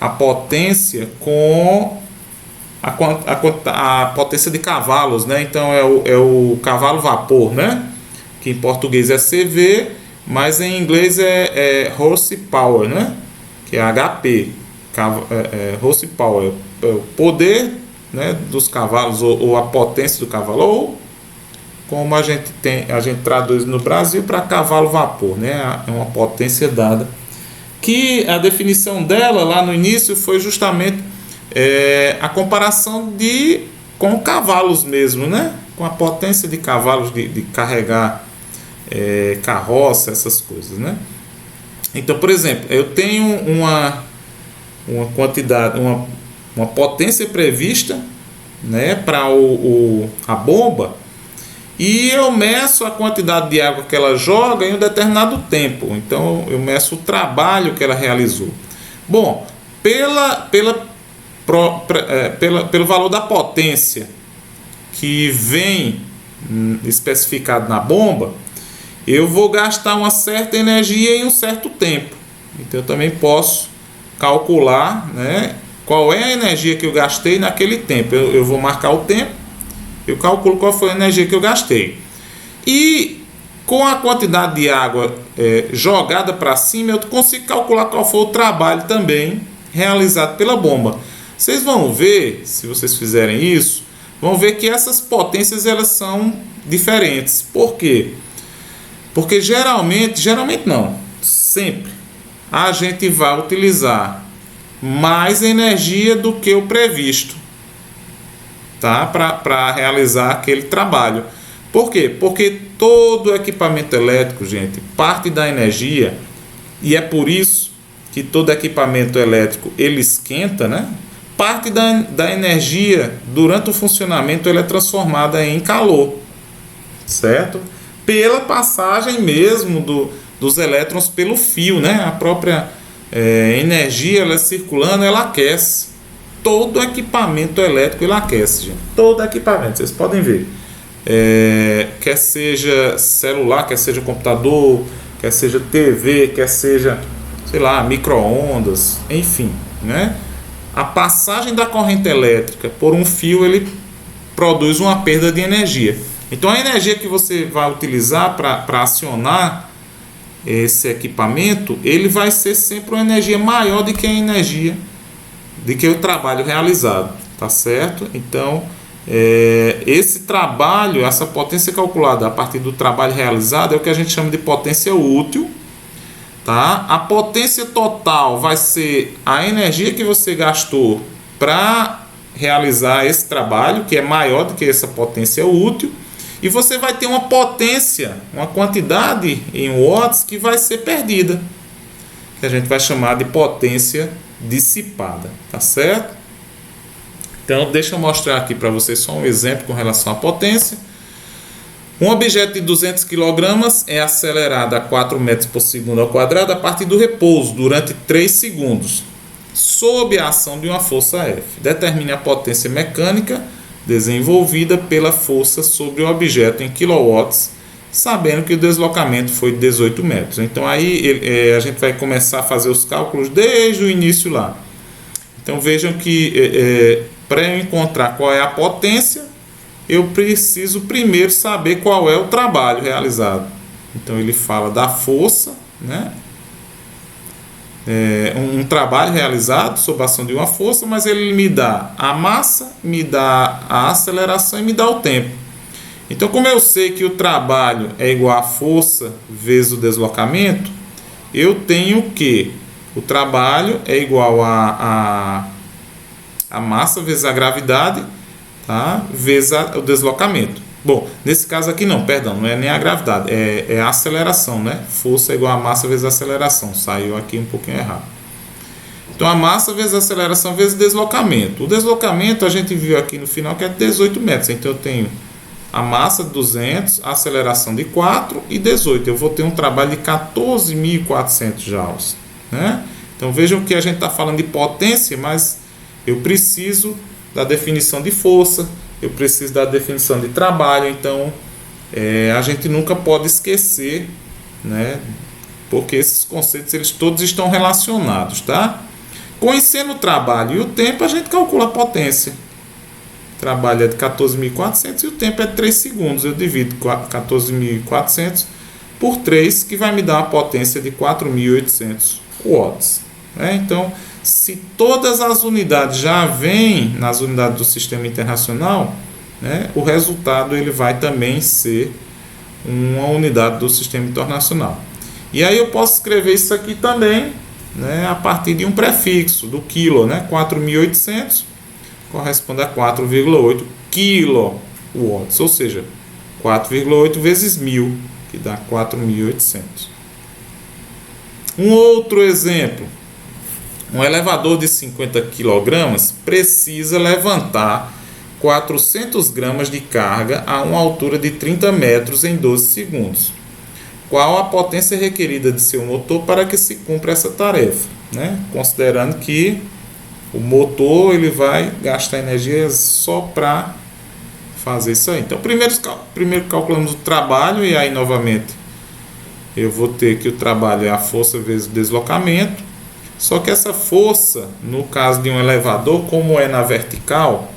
a potência com a potência de cavalos, né? Então é o cavalo vapor, né? Que em português é CV, mas em inglês é horsepower, né? Que é HP, horsepower, é o poder, né, dos cavalos, ou a potência do cavalo, ou como a gente traduz no Brasil para cavalo vapor, né? É uma potência dada, que a definição dela lá no início foi justamente a comparação com cavalos mesmo, né? Com a potência de cavalos de carregar carroça, essas coisas, né? Então, por exemplo, eu tenho uma quantidade, uma potência prevista, né, para a bomba, e eu meço a quantidade de água que ela joga em um determinado tempo. Então eu meço o trabalho que ela realizou. Bom, pelo valor da potência que vem especificado na bomba, eu vou gastar uma certa energia em um certo tempo. Então eu também posso calcular, né, qual é a energia que eu gastei naquele tempo. Eu vou marcar o tempo, eu calculo qual foi a energia que eu gastei. E com a quantidade de água jogada para cima, eu consigo calcular qual foi o trabalho também realizado pela bomba. Vocês vão ver, se vocês fizerem isso, vão ver que essas potências elas são diferentes. Por quê? Porque geralmente não, sempre a gente vai utilizar mais energia do que o previsto, tá? Para realizar aquele trabalho. Por quê? Porque todo equipamento elétrico, gente, parte da energia, e é por isso que todo equipamento elétrico ele esquenta, né? Parte da energia durante o funcionamento ele é transformada em calor, certo? Pela passagem mesmo dos elétrons pelo fio, né? A própria energia ela circulando, ela aquece. Todo equipamento elétrico ele aquece, gente. Todo equipamento, vocês podem ver. Quer seja celular, quer seja computador, quer seja TV, quer seja, sei lá, micro-ondas, enfim, né? A passagem da corrente elétrica por um fio ele produz uma perda de energia. Então a energia que você vai utilizar para acionar esse equipamento, ele vai ser sempre uma energia maior do que a energia do que o trabalho realizado, tá certo? Então esse trabalho, essa potência calculada a partir do trabalho realizado é o que a gente chama de potência útil, tá? A potência total vai ser a energia que você gastou para realizar esse trabalho, que é maior do que essa potência útil, e você vai ter uma potência, uma quantidade em watts que vai ser perdida, que a gente vai chamar de potência dissipada, tá certo? Então, deixa eu mostrar aqui para vocês só um exemplo com relação à potência. Um objeto de 200 kg é acelerado a 4 metros por segundo ao quadrado a partir do repouso durante 3 segundos, sob a ação de uma força F. Determine a potência mecânica desenvolvida pela força sobre o objeto em quilowatts, sabendo que o deslocamento foi de 18 metros. Então aí a gente vai começar a fazer os cálculos desde o início lá. Então vejam que para eu encontrar qual é a potência, eu preciso primeiro saber qual é o trabalho realizado. Então ele fala da força, né? Um trabalho realizado sob a ação de uma força, mas ele me dá a massa, me dá a aceleração e me dá o tempo. Então, como eu sei que o trabalho é igual à força vezes o deslocamento, eu tenho que o trabalho é igual a massa vezes a gravidade, tá? Vezes o deslocamento. Bom, nesse caso aqui não é nem a gravidade, é a aceleração, né? Força é igual a massa vezes a aceleração. Saiu aqui um pouquinho errado. Então a massa vezes a aceleração vezes o deslocamento. O deslocamento a gente viu aqui no final que é 18 metros. Então eu tenho a massa de 200, a aceleração de 4 e 18. Eu vou ter um trabalho de 14.400 joules, né? Então vejam que a gente está falando de potência, mas eu preciso da definição de força, eu preciso da definição de trabalho. Então a gente nunca pode esquecer, né? Porque esses conceitos eles todos estão relacionados, tá? Conhecendo o trabalho e o tempo, a gente calcula a potência. O trabalho é de 14.400 e o tempo é de 3 segundos. Eu divido 14.400 por 3, que vai me dar uma potência de 4.800 watts, né? Então, se todas as unidades já vêm nas unidades do sistema internacional, né, o resultado ele vai também ser uma unidade do sistema internacional. E aí eu posso escrever isso aqui também, né, a partir de um prefixo do quilo, né? 4.800 corresponde a 4,8 quilowatts, ou seja, 4,8 vezes 1.000, que dá 4.800. Um outro exemplo. Um elevador de 50 kg precisa levantar 400 gramas de carga a uma altura de 30 metros em 12 segundos. qual a potência requerida de seu motor para que se cumpra essa tarefa, né? Considerando que o motor ele vai gastar energia só para fazer isso aí. Então, primeiro calculamos o trabalho, e aí novamente eu vou ter que o trabalho é a força vezes o deslocamento. Só que essa força, no caso de um elevador, como é na vertical,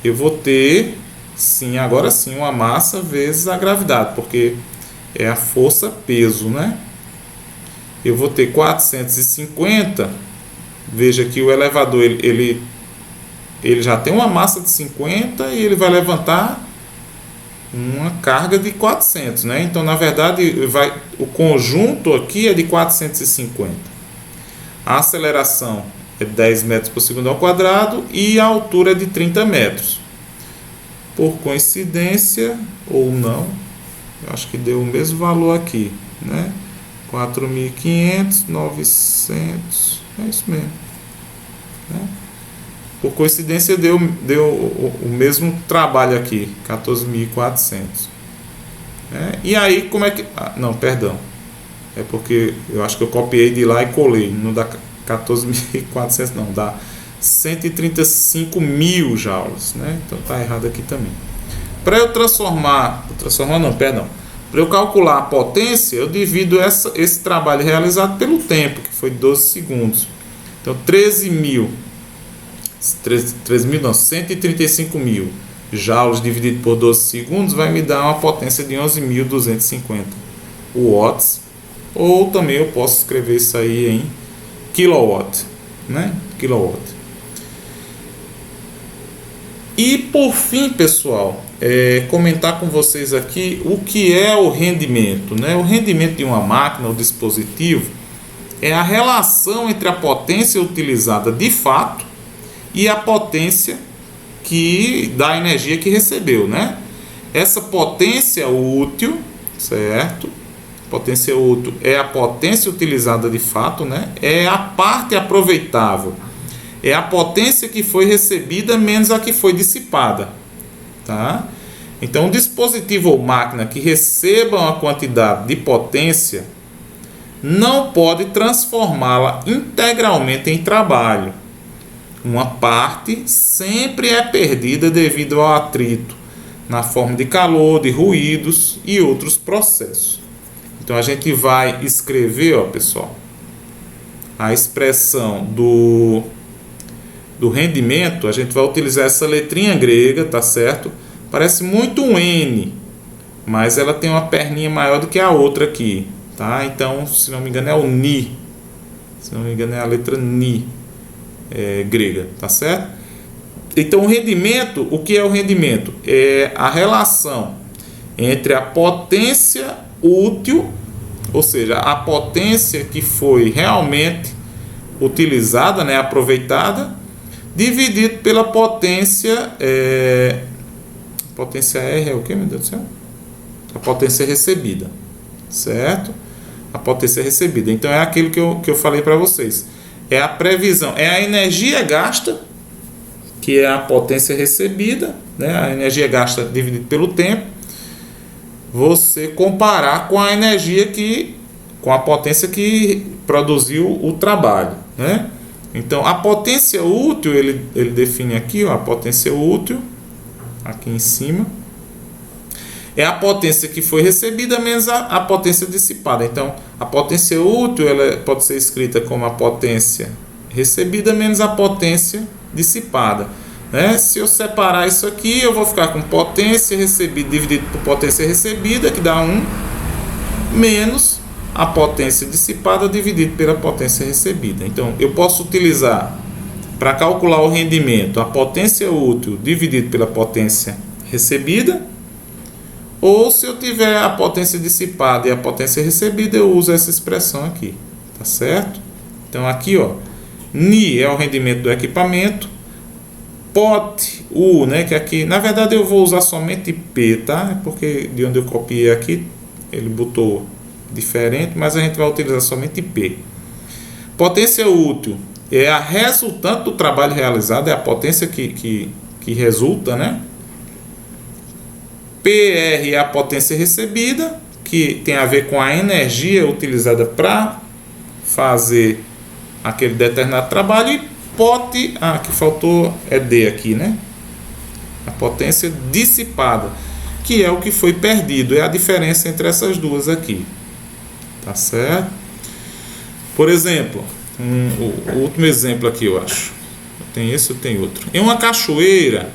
eu vou ter, sim, agora sim, uma massa vezes a gravidade, porque é a força-peso, né? Eu vou ter 450. Veja que o elevador ele já tem uma massa de 50 e ele vai levantar uma carga de 400, né? Então, na verdade, o conjunto aqui é de 450. A aceleração é 10 metros por segundo ao quadrado e a altura é de 30 metros. Por coincidência ou não, eu acho que deu o mesmo valor aqui, né? 4.500, 900, é isso mesmo, né? Por coincidência deu o mesmo trabalho aqui, 14.400, né? E aí como é que... não, perdão, é porque eu acho que eu copiei de lá e colei, não dá 14.400 não, dá 135.000 joules, né? Então tá errado aqui também. Para eu para eu calcular a potência, eu divido esse trabalho realizado pelo tempo, que foi 12 segundos. Então 135.000 joules dividido por 12 segundos vai me dar uma potência de 11.250 watts. Ou também eu posso escrever isso aí em kilowatt, né? Kilowatt. E por fim, pessoal, comentar com vocês aqui o que é o rendimento, né? O rendimento de uma máquina ou dispositivo é a relação entre a potência utilizada de fato e a potência da energia que recebeu, né? Essa potência útil, certo? Potência útil é a potência utilizada de fato, né? É a parte aproveitável. É a potência que foi recebida menos a que foi dissipada, tá? Então, um dispositivo ou máquina que receba uma quantidade de potência não pode transformá-la integralmente em trabalho. Uma parte sempre é perdida devido ao atrito, na forma de calor, de ruídos e outros processos. Então a gente vai escrever, ó, pessoal, a expressão do rendimento. A gente vai utilizar essa letrinha grega, tá certo? Parece muito um N, mas ela tem uma perninha maior do que a outra aqui, tá? Então, se não me engano, é o Ni. Se não me engano, é a letra Ni grega, tá certo? Então, o rendimento, o que é o rendimento? É a relação entre a potência útil, ou seja, a potência que foi realmente utilizada, né, aproveitada, dividido pela potência, potência R é o que, meu Deus do céu? A potência recebida, certo? A potência recebida. Então, é aquilo que eu falei para vocês. É a previsão, é a energia gasta, que é a potência recebida, né? A energia gasta dividido pelo tempo, você comparar com a energia com a potência que produziu o trabalho, né? Então, a potência útil, ele define aqui, ó, a potência útil, aqui em cima, é a potência que foi recebida menos a potência dissipada. Então, a potência útil ela pode ser escrita como a potência recebida menos a potência dissipada, né? Se eu separar isso aqui, eu vou ficar com potência recebida dividido por potência recebida, que dá 1, menos a potência dissipada dividido pela potência recebida. Então, eu posso utilizar para calcular o rendimento a potência útil dividido pela potência recebida, ou se eu tiver a potência dissipada e a potência recebida, eu uso essa expressão aqui, tá certo? Então, aqui, ó, Ni é o rendimento do equipamento, Pot, U, né, que aqui, na verdade eu vou usar somente P, tá? Porque de onde eu copiei aqui, ele botou diferente, mas a gente vai utilizar somente P. Potência útil é a resultante do trabalho realizado, é a potência que resulta, né? PR é a potência recebida, que tem a ver com a energia utilizada para fazer aquele determinado trabalho, e pote, que faltou é D aqui, né? A potência dissipada, que é o que foi perdido, é a diferença entre essas duas aqui, tá certo? Por exemplo, o último exemplo aqui, eu acho, tem esse ou tem outro. Em uma cachoeira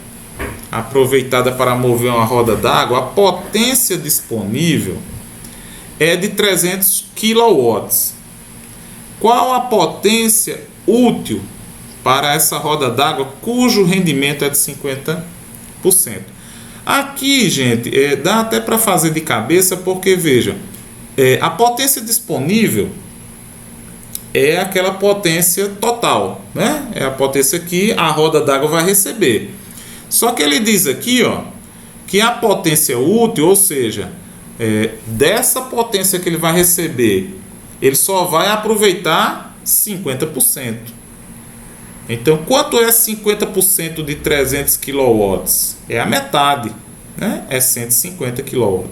aproveitada para mover uma roda d'água, a potência disponível é de 300 kW. Qual a potência útil para essa roda d'água cujo rendimento é de 50%? Aqui, gente, dá até para fazer de cabeça, porque veja, a potência disponível é aquela potência total, né? É a potência que a roda d'água vai receber. Só que ele diz aqui, ó, que a potência útil, ou seja, dessa potência que ele vai receber, ele só vai aproveitar 50%. Então, quanto é 50% de 300 kW? É a metade, né? É 150 kW.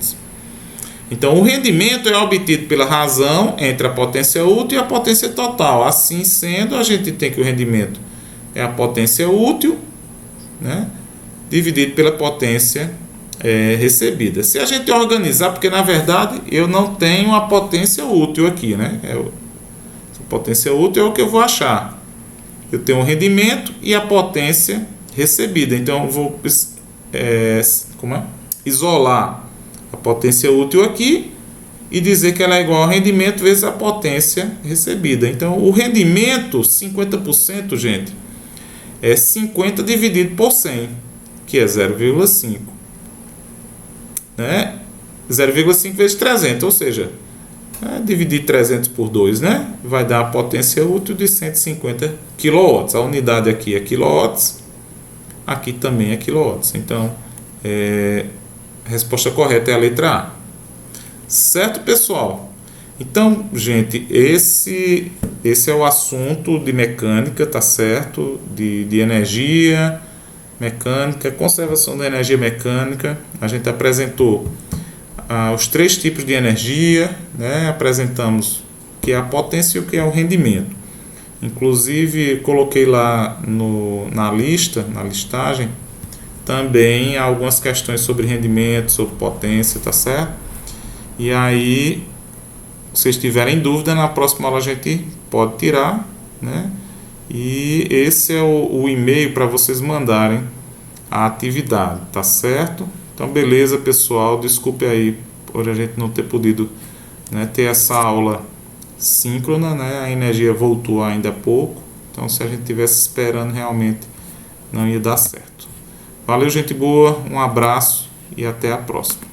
Então, o rendimento é obtido pela razão entre a potência útil e a potência total. Assim sendo, a gente tem que o rendimento é a potência útil, né, dividido pela potência recebida. Se a gente organizar, porque na verdade eu não tenho a potência útil aqui, né? A potência útil é o que eu vou achar. Eu tenho o rendimento e a potência recebida. Então eu vou isolar a potência útil aqui e dizer que ela é igual ao rendimento vezes a potência recebida. Então o rendimento, 50%, gente, é 50 dividido por 100, que é 0,5. Né? 0,5 vezes 300, ou seja, dividir 300 por 2, né? Vai dar a potência útil de 150 kW. A unidade aqui é kW, aqui também é kW. Então, a resposta correta é a letra A. Certo, pessoal? Então, gente, esse é o assunto de mecânica, tá certo? De energia mecânica, conservação da energia mecânica. A gente apresentou os 3 tipos de energia, né? Apresentamos o que é a potência e o que é o rendimento. Inclusive, coloquei lá na listagem, também algumas questões sobre rendimento, sobre potência, tá certo? E aí, se vocês tiverem dúvida, na próxima aula a gente pode tirar, né? E esse é o e-mail para vocês mandarem a atividade, tá certo? Então, beleza, pessoal. Desculpe aí por a gente não ter podido, né, ter essa aula síncrona, né? A energia voltou ainda há pouco. Então, se a gente tivesse esperando, realmente não ia dar certo. Valeu, gente boa. Um abraço e até a próxima.